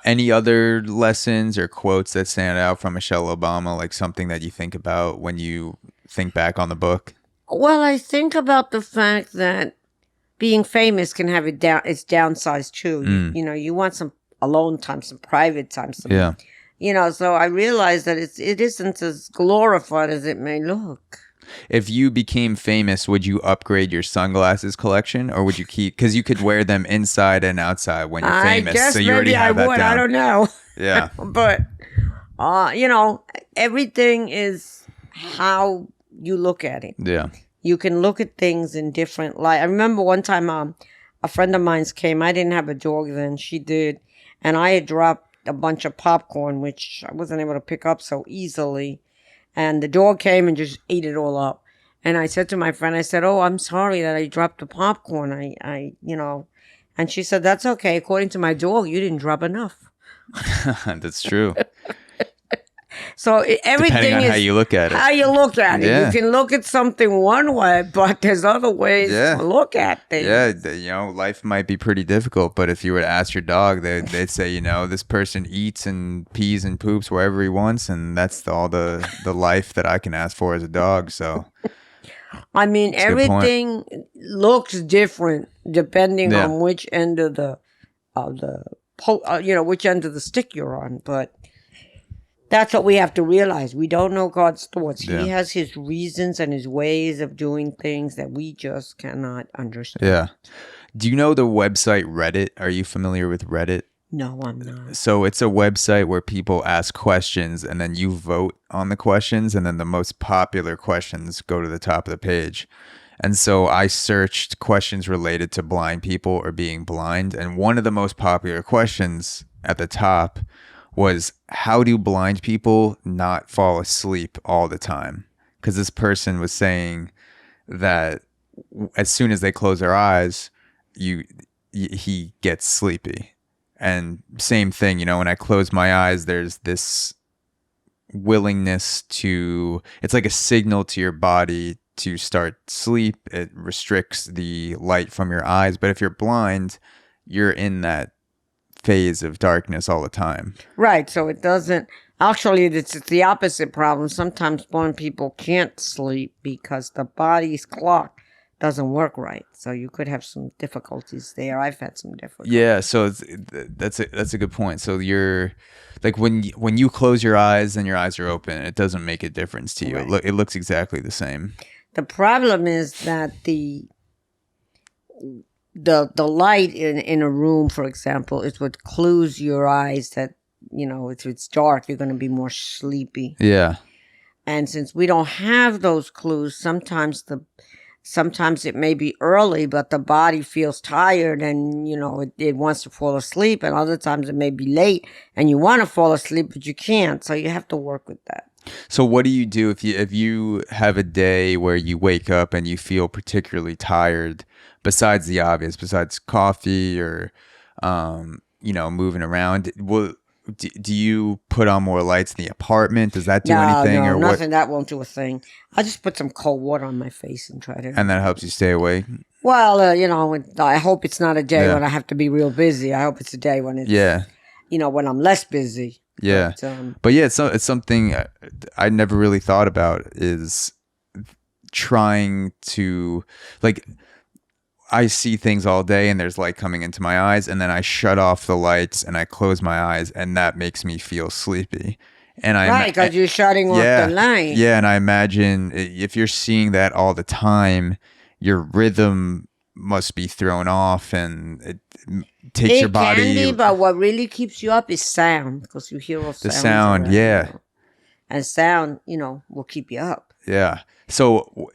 Any other lessons or quotes that stand out from Michelle Obama, like something that you think about when you think back on the book? Well, I think about the fact that being famous can have its downsides too. You want some alone time, some private time. So I realized that it isn't as glorified as it may look. If you became famous, would you upgrade your sunglasses collection, or would you keep? Because you could wear them inside and outside when you're famous. I guess so you maybe already have I that would. down. I don't know. Yeah. But everything is how you look at it. Yeah. You can look at things in different light. I remember one time a friend of mine came. I didn't have a dog then. She did, and I had dropped a bunch of popcorn, which I wasn't able to pick up so easily. And the dog came and just ate it all up. And I said to my friend, I said, "Oh, I'm sorry that I dropped the popcorn. And she said, "That's okay. According to my dog, you didn't drop enough." That's true. So everything depending on is how you look at it. How you look at it. Yeah. You can look at something one way, but there's other ways to look at things. Yeah, life might be pretty difficult, but if you were to ask your dog, they'd say, this person eats and pees and poops wherever he wants, and that's all the life that I can ask for as a dog. So, I mean, everything looks different depending on which end of which end of the stick you're on, but. That's what we have to realize. We don't know God's thoughts. Yeah. He has his reasons and his ways of doing things that we just cannot understand. Yeah. Do you know the website Reddit? Are you familiar with Reddit? No, I'm not. So it's a website where people ask questions and then you vote on the questions, and then the most popular questions go to the top of the page. And so I searched questions related to blind people or being blind, and one of the most popular questions at the top was, how do blind people not fall asleep all the time? Because this person was saying that as soon as they close their eyes, he gets sleepy. And same thing, when I close my eyes, there's this willingness to, it's like a signal to your body to start sleep. It restricts the light from your eyes. But if you're blind, you're in that phase of darkness all the time. Right. So it doesn't, actually, it's the opposite problem. Sometimes blind people can't sleep because the body's clock doesn't work right. So you could have some difficulties there. I've had some difficulties. Yeah, so that's a good point. So you're like when you close your eyes and your eyes are open, it doesn't make a difference to you. Right. It looks exactly the same. The problem is that the light in a room, for example, is what clues your eyes that, if it's dark, you're going to be more sleepy. Yeah. And since we don't have those clues, sometimes it may be early, but the body feels tired and, it wants to fall asleep. And other times it may be late and you want to fall asleep, but you can't. So you have to work with that. So what do you do if you have a day where you wake up and you feel particularly tired, besides the obvious, besides coffee or, moving around? Do you put on more lights in the apartment? Does that do anything? No, or nothing. what? That won't do a thing. I'll just put some cold water on my face and try to. And that helps you stay awake? Well, I hope it's not a day when I have to be real busy. I hope it's a day when it's, when I'm less busy. Yeah. But yeah, it's something I never really thought about, is trying to, like, I see things all day and there's light coming into my eyes, and then I shut off the lights and I close my eyes, and that makes me feel sleepy. And right, because you're shutting off the light. Yeah, and I imagine if you're seeing that all the time, your rhythm must be thrown off, and it takes your body. It can be, but what really keeps you up is sound, because you hear all sounds. The sound, around, yeah. And sound, will keep you up. Yeah. So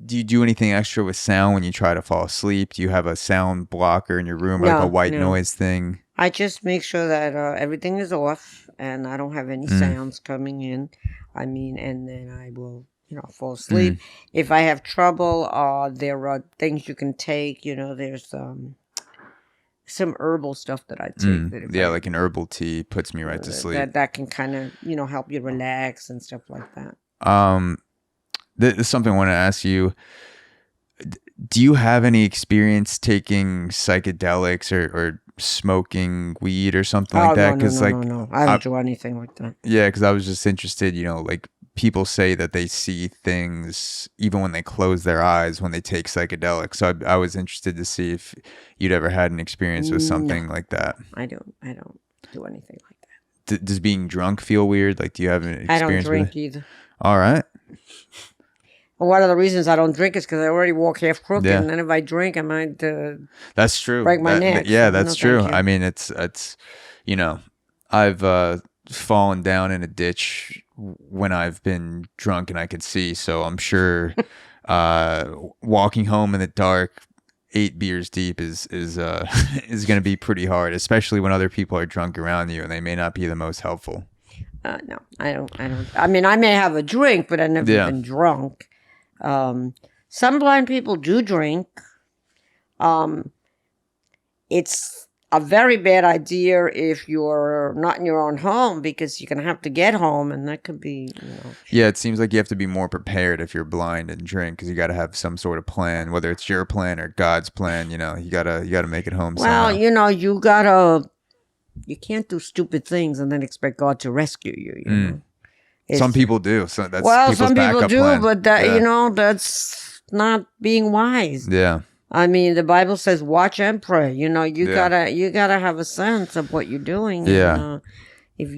do you do anything extra with sound when you try to fall asleep? Do you have a sound blocker in your room, like a white noise thing? I just make sure that everything is off and I don't have any sounds coming in. And then I will, fall asleep. If I have trouble, there are things you can take. There's some herbal stuff that I take. Like an herbal tea puts me right to sleep. That can kind of, help you relax and stuff like that. This is something I want to ask you. Do you have any experience taking psychedelics or smoking weed or something like that? No. I don't do anything like that. Yeah, because I was just interested, like people say that they see things even when they close their eyes when they take psychedelics. So I was interested to see if you'd ever had an experience with something like that. I don't do anything like that. Does being drunk feel weird? Like, do you have an experience? I don't drink either. All right. One of the reasons I don't drink is because I already walk half crooked, and then if I drink, I might that's true. break my neck. That's true. I mean, it's I've fallen down in a ditch when I've been drunk and I could see, so I'm sure walking home in the dark 8 beers deep is going to be pretty hard, especially when other people are drunk around you and they may not be the most helpful. No, I don't. I mean, I may have a drink, but I've never been drunk. Some blind people do drink. It's a very bad idea if you're not in your own home, because you're going to have to get home, and that could be, Yeah, it seems like you have to be more prepared if you're blind and drink, because you got to have some sort of plan, whether it's your plan or God's plan. You gotta make it home. Well, you can't do stupid things and then expect God to rescue you. You know? Some people do. So that's some people do, plan. But that's not being wise. Yeah. I mean, the Bible says, "Watch and pray." You gotta have a sense of what you're doing. Yeah. And, if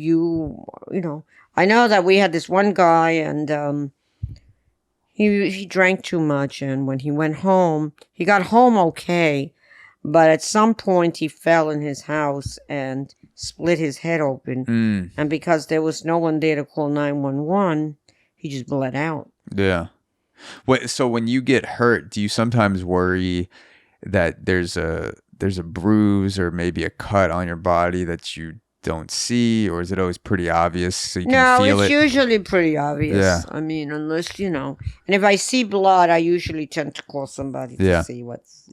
I know that we had this one guy, and he drank too much, and when he went home, he got home okay, but at some point he fell in his house and split his head open, and because there was no one there to call 911, he just bled out. Yeah. So when you get hurt, do you sometimes worry that there's a bruise or maybe a cut on your body that you don't see, or is it always pretty obvious so you can feel it? No, it's usually pretty obvious. Yeah. I mean, unless and if I see blood, I usually tend to call somebody to see what's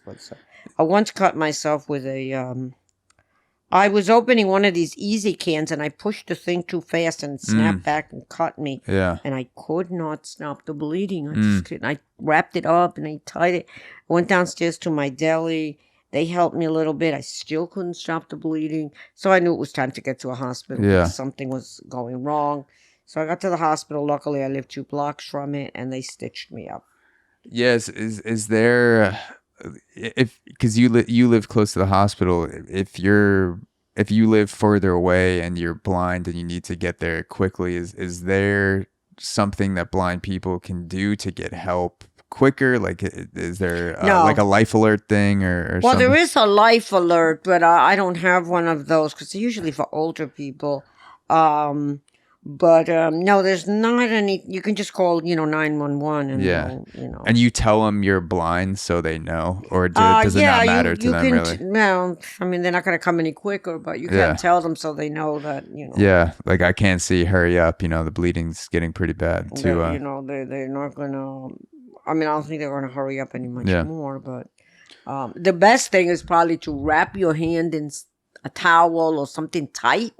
up. I once cut myself with I was opening one of these easy cans and I pushed the thing too fast and it snapped back and cut me. Yeah. And I could not stop the bleeding. I just couldn't. I wrapped it up and I tied it. I went downstairs to my deli. They helped me a little bit. I still couldn't stop the bleeding. So I knew it was time to get to a hospital. Yeah. Something was going wrong. So I got to the hospital. Luckily, I live 2 blocks from it, and they stitched me up. Yes, is there if because you live close to the hospital, if you live further away and you're blind and you need to get there quickly, is there something that blind people can do to get help quicker? Like, is there like No. a life alert thing or Well, there something? is a life alert, but I don't have one of those because they're usually for older people. But no, there's not any. You can just call, 911 and Yeah. they'll. And you tell them you're blind so they know, or does it Yeah, not matter to you them can. really? No, I mean they're not going to come any quicker, but you Yeah. can tell them so they know that. Yeah, like I can't see. Hurry up! The bleeding's getting pretty bad too. They're not going to. I mean, I don't think they're going to hurry up any much Yeah. more. But the best thing is probably to wrap your hand in a towel or something tight.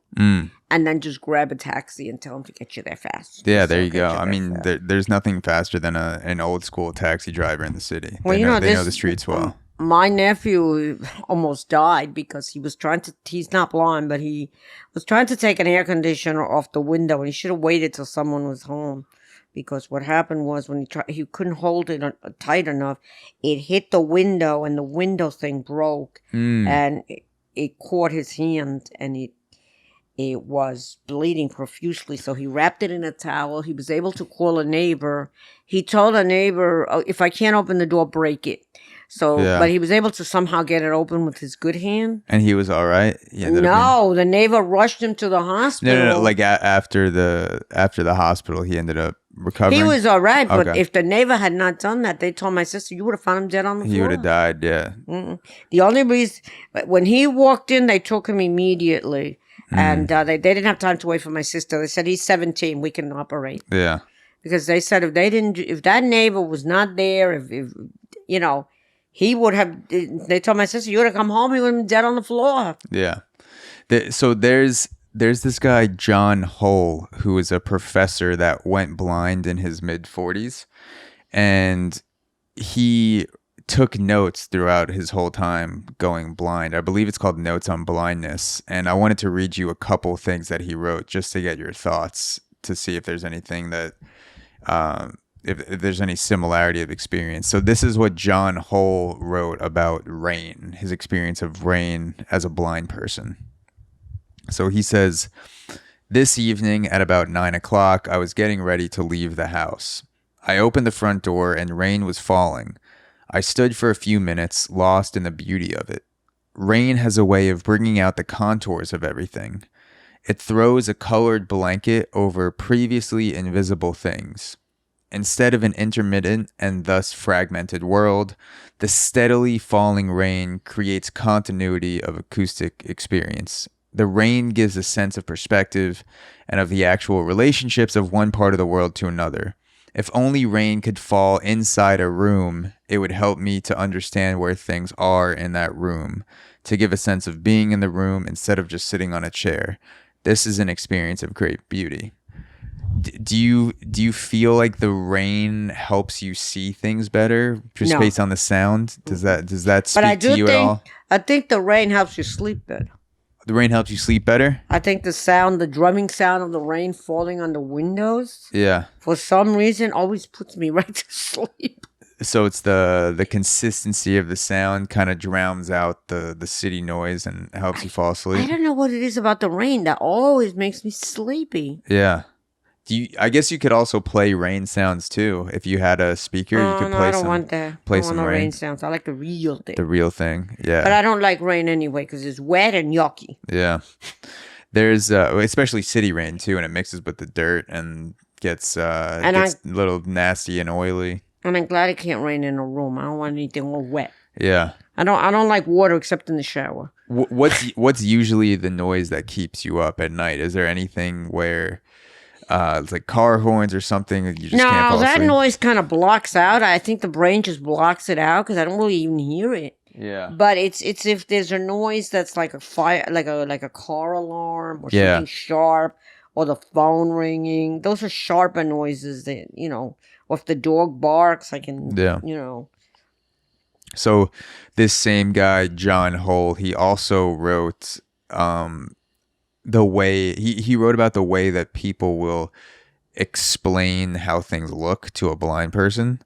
And then just grab a taxi and tell them to get you there fast. Yeah, there you go. I mean, there's nothing faster than an old school taxi driver in the city. Well, They know the streets well. My nephew almost died because he was he's not blind, but he was trying to take an air conditioner off the window, and he should have waited till someone was home. Because what happened was when he couldn't hold it tight enough, it hit the window, and the window thing broke, and it caught his hand, and it was bleeding profusely, so he wrapped it in a towel. He was able to call a neighbor. He told a neighbor, if I can't open the door, break it. So, but he was able to somehow get it open with his good hand. And he was all right? No, the neighbor rushed him to the hospital. No. Like after the hospital, he ended up recovering? He was all right, but Okay. if the neighbor had not done that, they told my sister, you would have found him dead on the floor. He would have died, yeah. The only reason, when he walked in, they took him immediately. And they didn't have time to wait for my sister. They said, he's 17, we can operate. Yeah. Because they said if that neighbor was not there, if he would have, they told my sister, you would have come home, he would have been dead on the floor. Yeah. So there's this guy, John Hull, who is a professor that went blind in his mid-40s. And he took notes throughout his whole time going blind. I believe it's called Notes on Blindness. And I wanted to read you a couple things that he wrote just to get your thoughts, to see if there's anything that, if there's any similarity of experience. So this is what John Hull wrote about rain, his experience of rain as a blind person. So he says, this evening at about 9 o'clock, I was getting ready to leave the house. I opened the front door and rain was falling. I stood for a few minutes, lost in the beauty of it. Rain has a way of bringing out the contours of everything. It throws a colored blanket over previously invisible things. Instead of an intermittent and thus fragmented world, the steadily falling rain creates continuity of acoustic experience. The rain gives a sense of perspective and of the actual relationships of one part of the world to another. If only rain could fall inside a room, it would help me to understand where things are in that room, to give a sense of being in the room instead of just sitting on a chair. This is an experience of great beauty. Do you feel like the rain helps you see things better just based on the sound? Does that speak to you at all? I think the rain helps you sleep better. The rain helps you sleep better? I think the drumming sound of the rain falling on the windows, Yeah. for some reason, always puts me right to sleep. So it's the consistency of the sound kind of drowns out the city noise and helps you fall asleep? I don't know what it is about the rain that always makes me sleepy. Yeah. I guess you could also play rain sounds too. If you had a speaker, you could play I don't some. want that. Play I don't some want no rain. rain sounds. I like the real thing. The real thing, yeah. But I don't like rain anyway because it's wet and yucky. Yeah. There's especially city rain too, and it mixes with the dirt and gets a little nasty and oily. And I'm glad it can't rain in a room. I don't want anything all wet. Yeah. I don't like water except in the shower. What's usually the noise that keeps you up at night? Is there anything where it's like car horns or something that you just can't fall No, that asleep? noise kind of blocks out. I think the brain just blocks it out because I don't really even hear it. Yeah. But it's if there's a noise that's like a fire, like a car alarm or something sharp, or the phone ringing. Those are sharper noises that or if the dog barks, I can So this same guy, John Hull, he also wrote the way he wrote about the way that people will explain how things look to a blind person.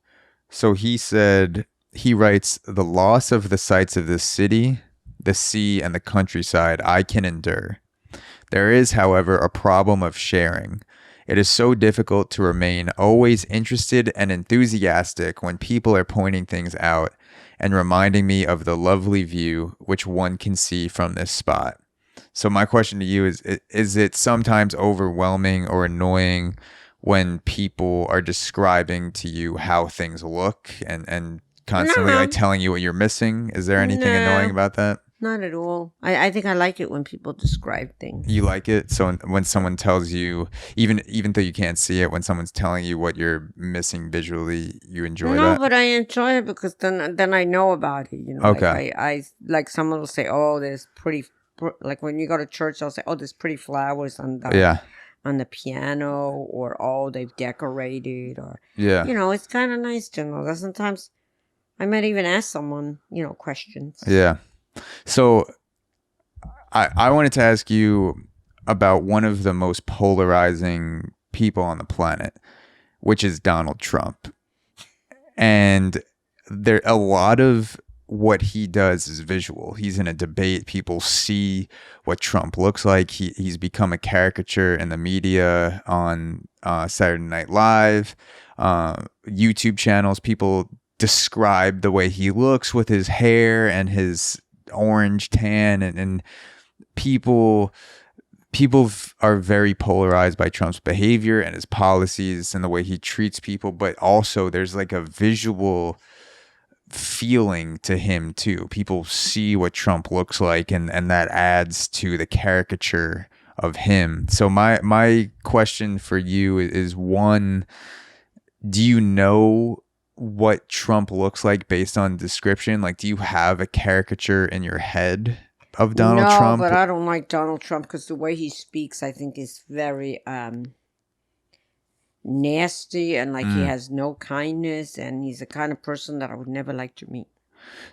So he writes, the loss of the sights of the city, the sea, and the countryside I can endure. There is, however, a problem of sharing. It is so difficult to remain always interested and enthusiastic when people are pointing things out and reminding me of the lovely view which one can see from this spot. So my question to you is it sometimes overwhelming or annoying when people are describing to you how things look and constantly like No, telling you what you're missing? Is there anything annoying no, about that? not at all. I think I like it when people describe things. You like it? So when someone tells you, even though you can't see it, when someone's telling you what you're missing visually, you enjoy No, that? but I enjoy it because then I know about it. You know, like Okay. I like someone will say, "Oh, there's pretty." Like when you go to church, they'll say, "Oh, there's pretty flowers Yeah. on the piano," or "Oh, they've decorated," or Yeah. it's kind of nice to know that. Sometimes I might even ask someone, questions. Yeah. So I wanted to ask you about one of the most polarizing people on the planet, which is Donald Trump. And there a lot of what he does is visual. He's in a debate. People see what Trump looks like. He's become a caricature in the media on Saturday Night Live, YouTube channels. People describe the way he looks with his hair and his orange tan, and people are very polarized by Trump's behavior and his policies and the way he treats people, but also there's like a visual feeling to him too. People see what Trump looks like, and that adds to the caricature of him. So my question for you is, one, do you know what Trump looks like based on description? Like, do you have a caricature in your head of Donald No, Trump? but I don't like Donald Trump because the way he speaks, I think, is very nasty, and like he has no kindness, and he's the kind of person that I would never like to meet.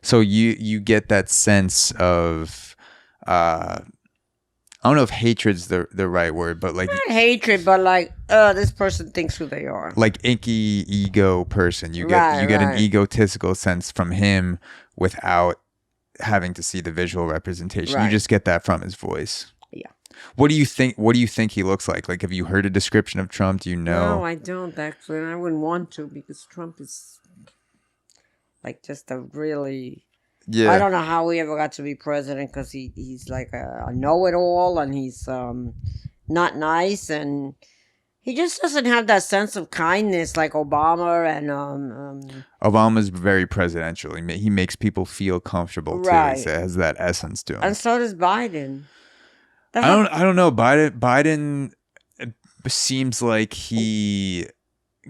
So you get that sense of I don't know if hatred's the right word, but like Not hatred, but like, this person thinks who they are. like icky ego person. You Right, get an right. egotistical sense from him without having to see the visual representation. You Right. just get that from his voice. Yeah. What do you think he looks like? Like, have you heard a description of Trump? Do you know? No, I don't actually, and I wouldn't want to because Trump is like just a really. Yeah. I don't know how he ever got to be president because he's like a know-it-all, and he's not nice, and he just doesn't have that sense of kindness like Obama and Obama's very presidential. He makes people feel comfortable too. Right. It has that essence to him. and so does Biden. I don't know. Biden seems like he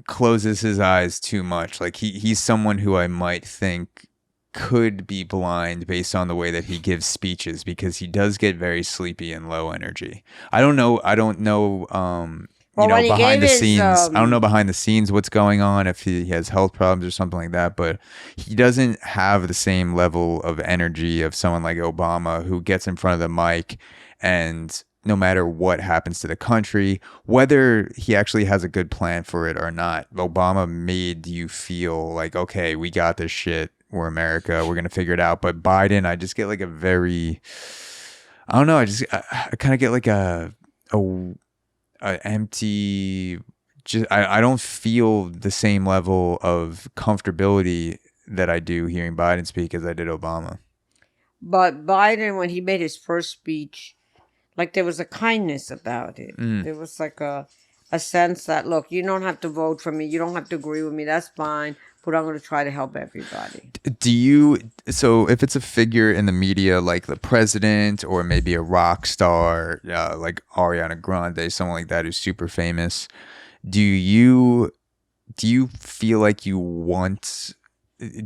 closes his eyes too much. Like he's someone who I might think could be blind based on the way that he gives speeches, because he does get very sleepy and low energy. I don't know Well, when he behind gave the his, scenes. I don't know behind the scenes what's going on, if he has health problems or something like that, but he doesn't have the same level of energy of someone like Obama, who gets in front of the mic, and no matter what happens to the country, whether he actually has a good plan for it or not, Obama made you feel like, okay, we got this shit. We're America. We're going to figure it out. But Biden, I just get like a very, I don't know. I kind of get like a empty, just, I don't feel the same level of comfortability that I do hearing Biden speak as I did Obama. But Biden, when he made his first speech, like there was a kindness about it. There was like a sense that, look, you don't have to vote for me. You don't have to agree with me. That's fine. But I'm going to try to help everybody. So if it's a figure in the media like the president, or maybe a rock star like Ariana Grande, someone like that who's super famous, do you feel like do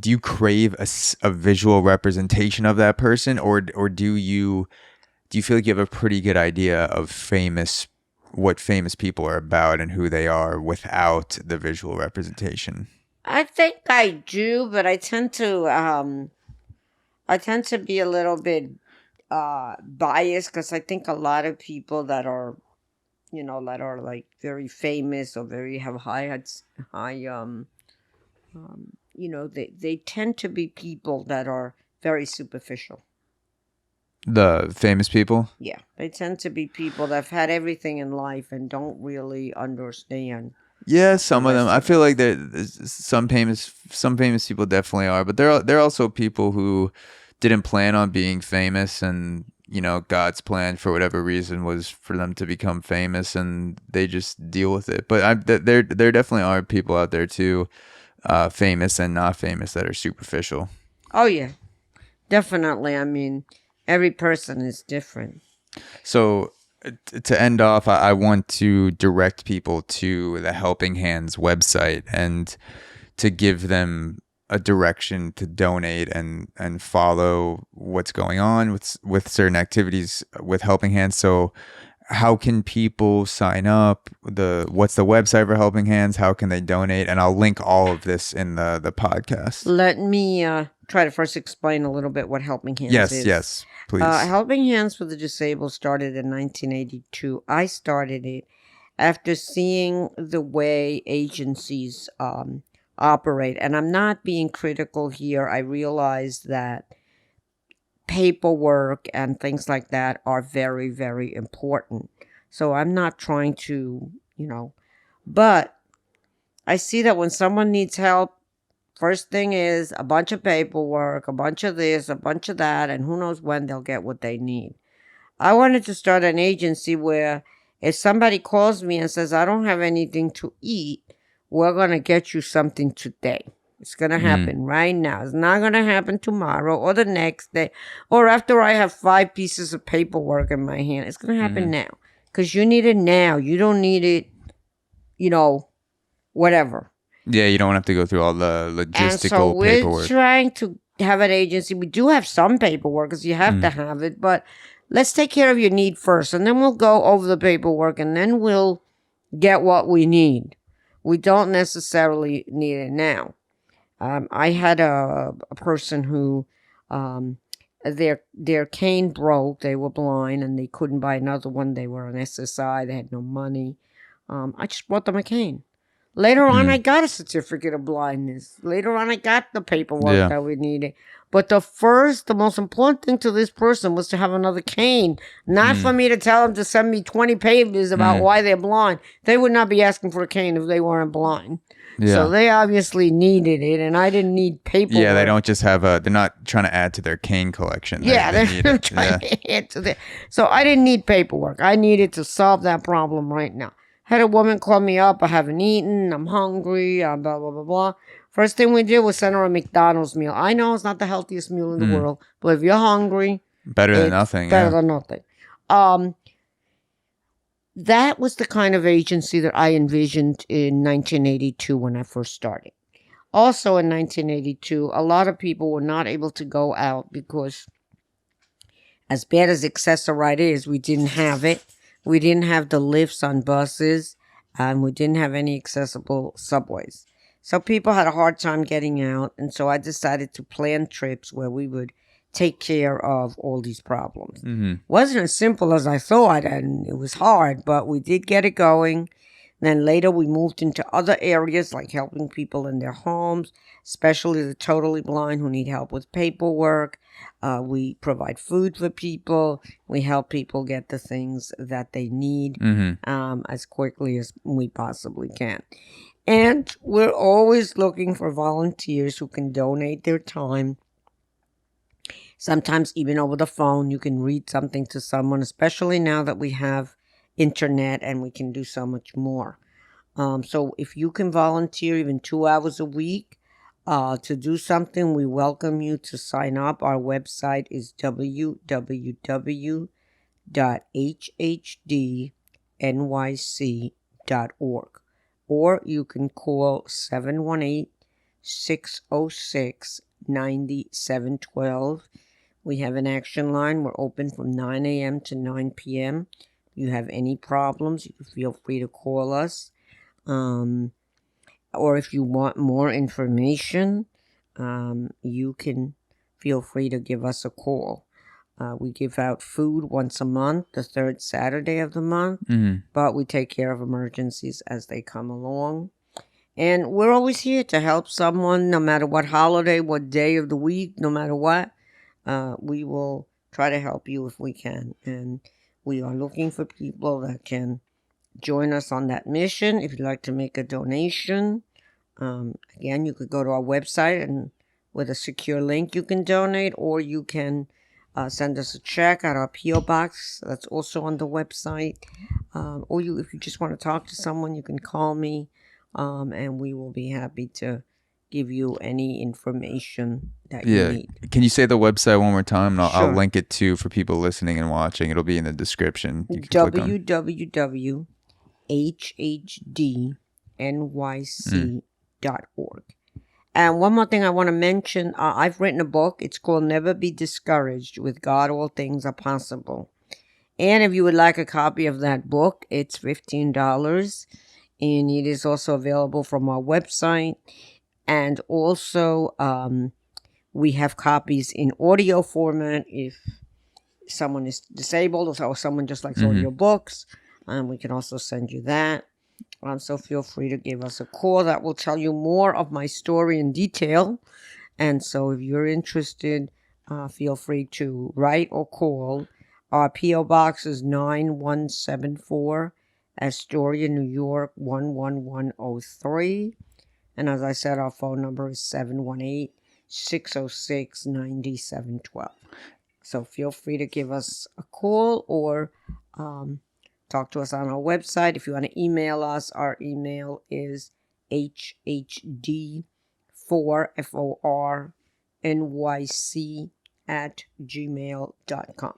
you crave a visual representation of that person, or do you feel like you have a pretty good idea of what famous people are about and who they are without the visual representation? I think I do, but I tend to be a little bit biased because I think a lot of people that are, that are like very famous or very have high they tend to be people that are very superficial. The famous people? Yeah, they tend to be people that have had everything in life and don't really understand. Yeah, some of them. I Rest of feel it. like there's some famous people definitely are, but there are also people who didn't plan on being famous, and God's plan for whatever reason was for them to become famous, and they just deal with it. But there definitely are people out there too, famous and not famous, that are superficial. Oh yeah, definitely. I mean, every person is different. So to end off, I want to direct people to the Helping Hands website and to give them a direction to donate and follow what's going on with certain activities with Helping Hands. So how can people sign up? What's the website for Helping Hands? How can they donate? And I'll link all of this in the podcast. Let me try to first explain a little bit what Helping Hands is. Yes, please. Helping Hands for the Disabled started in 1982. I started it after seeing the way agencies operate. And I'm not being critical here. I realize that paperwork and things like that are very, very important. So I'm not trying to, but I see that when someone needs help, first thing is a bunch of paperwork, a bunch of this, a bunch of that, and who knows when they'll get what they need. I wanted to start an agency where if somebody calls me and says, I don't have anything to eat, we're going to get you something today. It's going to happen right now. It's not going to happen tomorrow or the next day or after I have 5 pieces of paperwork in my hand. It's going to happen now because you need it now. You don't need it, whatever. Yeah, you don't have to go through all the logistical And so we're paperwork. trying to have an agency. We do have some paperwork because you have to have it, but let's take care of your need first, and then we'll go over the paperwork, and then we'll get what we need. We don't necessarily need it now. I had a person who their cane broke. They were blind, and they couldn't buy another one. They were on SSI. They had no money. I just bought them a cane. Later on, I got a certificate of blindness. Later on, I got the paperwork that we needed. But the most important thing to this person was to have another cane, not for me to tell them to send me 20 pages about why they're blind. They would not be asking for a cane if they weren't blind. Yeah. So they obviously needed it, and I didn't need paperwork. Yeah, they don't just have they're not trying to add to their cane collection. They're trying to add to that. So I didn't need paperwork. I needed to solve that problem right now. Had a woman call me up, I haven't eaten, I'm hungry, blah, blah, blah, blah. First thing we did was send her a McDonald's meal. I know it's not the healthiest meal in the world, but if you're hungry, better than nothing. Better than nothing. That was the kind of agency that I envisioned in 1982 when I first started. Also in 1982, a lot of people were not able to go out because as bad as Accessorite is, we didn't have it. We didn't have the lifts on buses, and we didn't have any accessible subways. So people had a hard time getting out, and so I decided to plan trips where we would take care of all these problems. Wasn't as simple as I thought, and it was hard, but we did get it going. Then later we moved into other areas like helping people in their homes, especially the totally blind who need help with paperwork. We provide food for people. We help people get the things that they need as quickly as we possibly can. And we're always looking for volunteers who can donate their time. Sometimes even over the phone, you can read something to someone, especially now that we have internet and we can do so much more. So if you can volunteer even 2 hours a week to do something, we welcome you to sign up. Our website is www.hhdnyc.org, or you can call 718-606-9712. We have an action line. We're open from 9 a.m. to 9 p.m. If you have any problems, you can feel free to call us. Or if you want more information, you can feel free to give us a call. We give out food once a month, the third Saturday of the month, Mm-hmm. but we take care of emergencies as they come along. And we're always here to help someone, no matter what holiday, what day of the week, no matter what. We will try to help you if we can. And we are looking for people that can join us on that mission. If you'd like to make a donation, again, you could go to our website and with a secure link you can donate, or you can send us a check at our P.O. box. That's also on the website. Or if you just want to talk to someone, you can call me, and we will be happy to give you any information that you need. Can you say the website one more time? And I'll Sure. link it too for people listening and watching. It'll be in the description. You can click on. www.hhdnyc.org. And one more thing I want to mention, I've written a book. It's called Never Be Discouraged. With God, all things are possible. And if you would like a copy of that book, it's $15. And it is also available from our website. And also, we have copies in audio format if someone is disabled or someone just likes audio books. We can also send you that. So feel free to give us a call. That will tell you more of my story in detail. And so if you're interested, feel free to write or call. Our P.O. Box is 9174 Astoria, New York, 11103. And as I said, our phone number is 718-606-9712. So feel free to give us a call or talk to us on our website. If you want to email us, our email is hhd4nyc@gmail.com.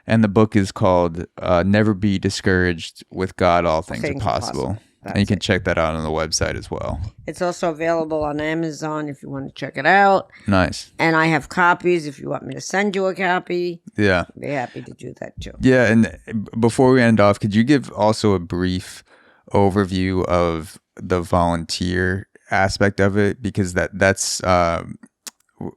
And the book is called Never Be Discouraged. With God, all things are possible. And you can check that out on the website as well. It's also available on Amazon if you want to check it out. Nice. And I have copies if you want me to send you a copy. Yeah. I'd be happy to do that too. Yeah, and before we end off, could you give also a brief overview of the volunteer aspect of it? Because that's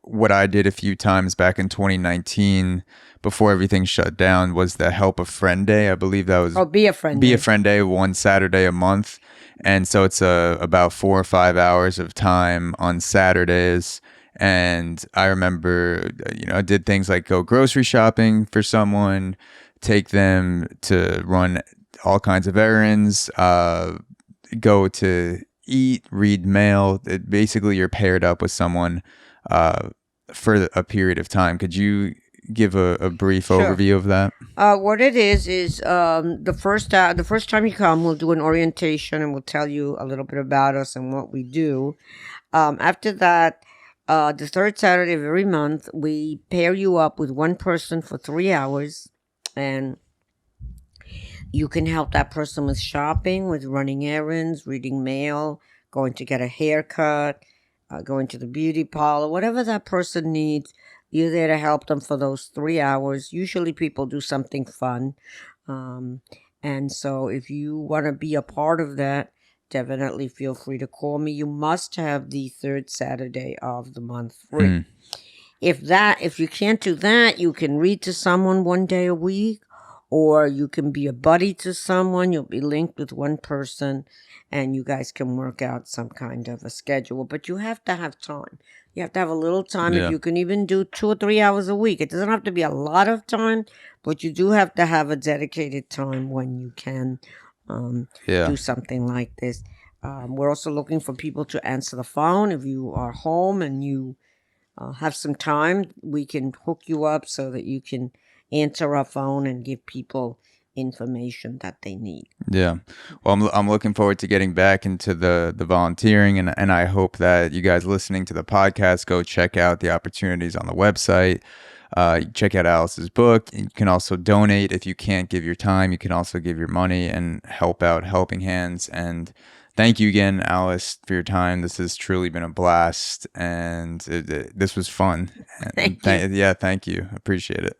what I did a few times back in 2019 before everything shut down was the Help a Friend Day. I believe that was Be a Friend Be Day. a Friend Day, one Saturday a month. And so it's about 4 or 5 hours of time on Saturdays. And I remember, I did things like go grocery shopping for someone, take them to run all kinds of errands, go to eat, read mail. Basically, you're paired up with someone for a period of time. Could you give a brief overview of that? What it is the first time you come, we'll do an orientation and we'll tell you a little bit about us and what we do. After that, the third Saturday of every month, we pair you up with one person for 3 hours, and you can help that person with shopping, with running errands, reading mail, going to get a haircut, going to the beauty parlor, whatever that person needs. You're there to help them for those 3 hours. Usually people do something fun. And so if you want to be a part of that, definitely feel free to call me. You must have the third Saturday of the month free. If you can't do that, you can read to someone one day a week, or you can be a buddy to someone. You'll be linked with one person, and you guys can work out some kind of a schedule. But you have to have time. You have to have a little time. Yeah. If you can even do 2 or 3 hours a week. It doesn't have to be a lot of time, but you do have to have a dedicated time when you can do something like this. We're also looking for people to answer the phone. If you are home and you have some time, we can hook you up so that you can answer our phone and give people information that they need. Yeah. Well, I'm looking forward to getting back into the volunteering, and I hope that you guys listening to the podcast go check out the opportunities on the website. Check out Alice's book. You can also donate if you can't give your time. You can also give your money and help out Helping Hands. And thank you again, Alice, for your time. This has truly been a blast, and this was fun. And thank you. Appreciate it.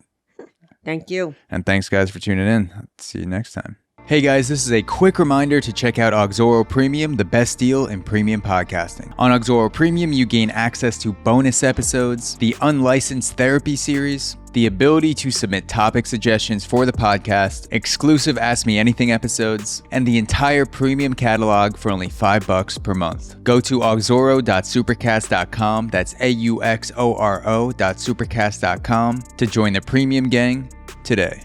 Thank you. And thanks, guys, for tuning in. See you next time. Hey guys, this is a quick reminder to check out Auxoro Premium, the best deal in premium podcasting. On Auxoro Premium, you gain access to bonus episodes, the unlicensed therapy series, the ability to submit topic suggestions for the podcast, exclusive Ask Me Anything episodes, and the entire premium catalog for only $5 per month. Go to auxoro.supercast.com, that's AUXORO.supercast.com, to join the premium gang today.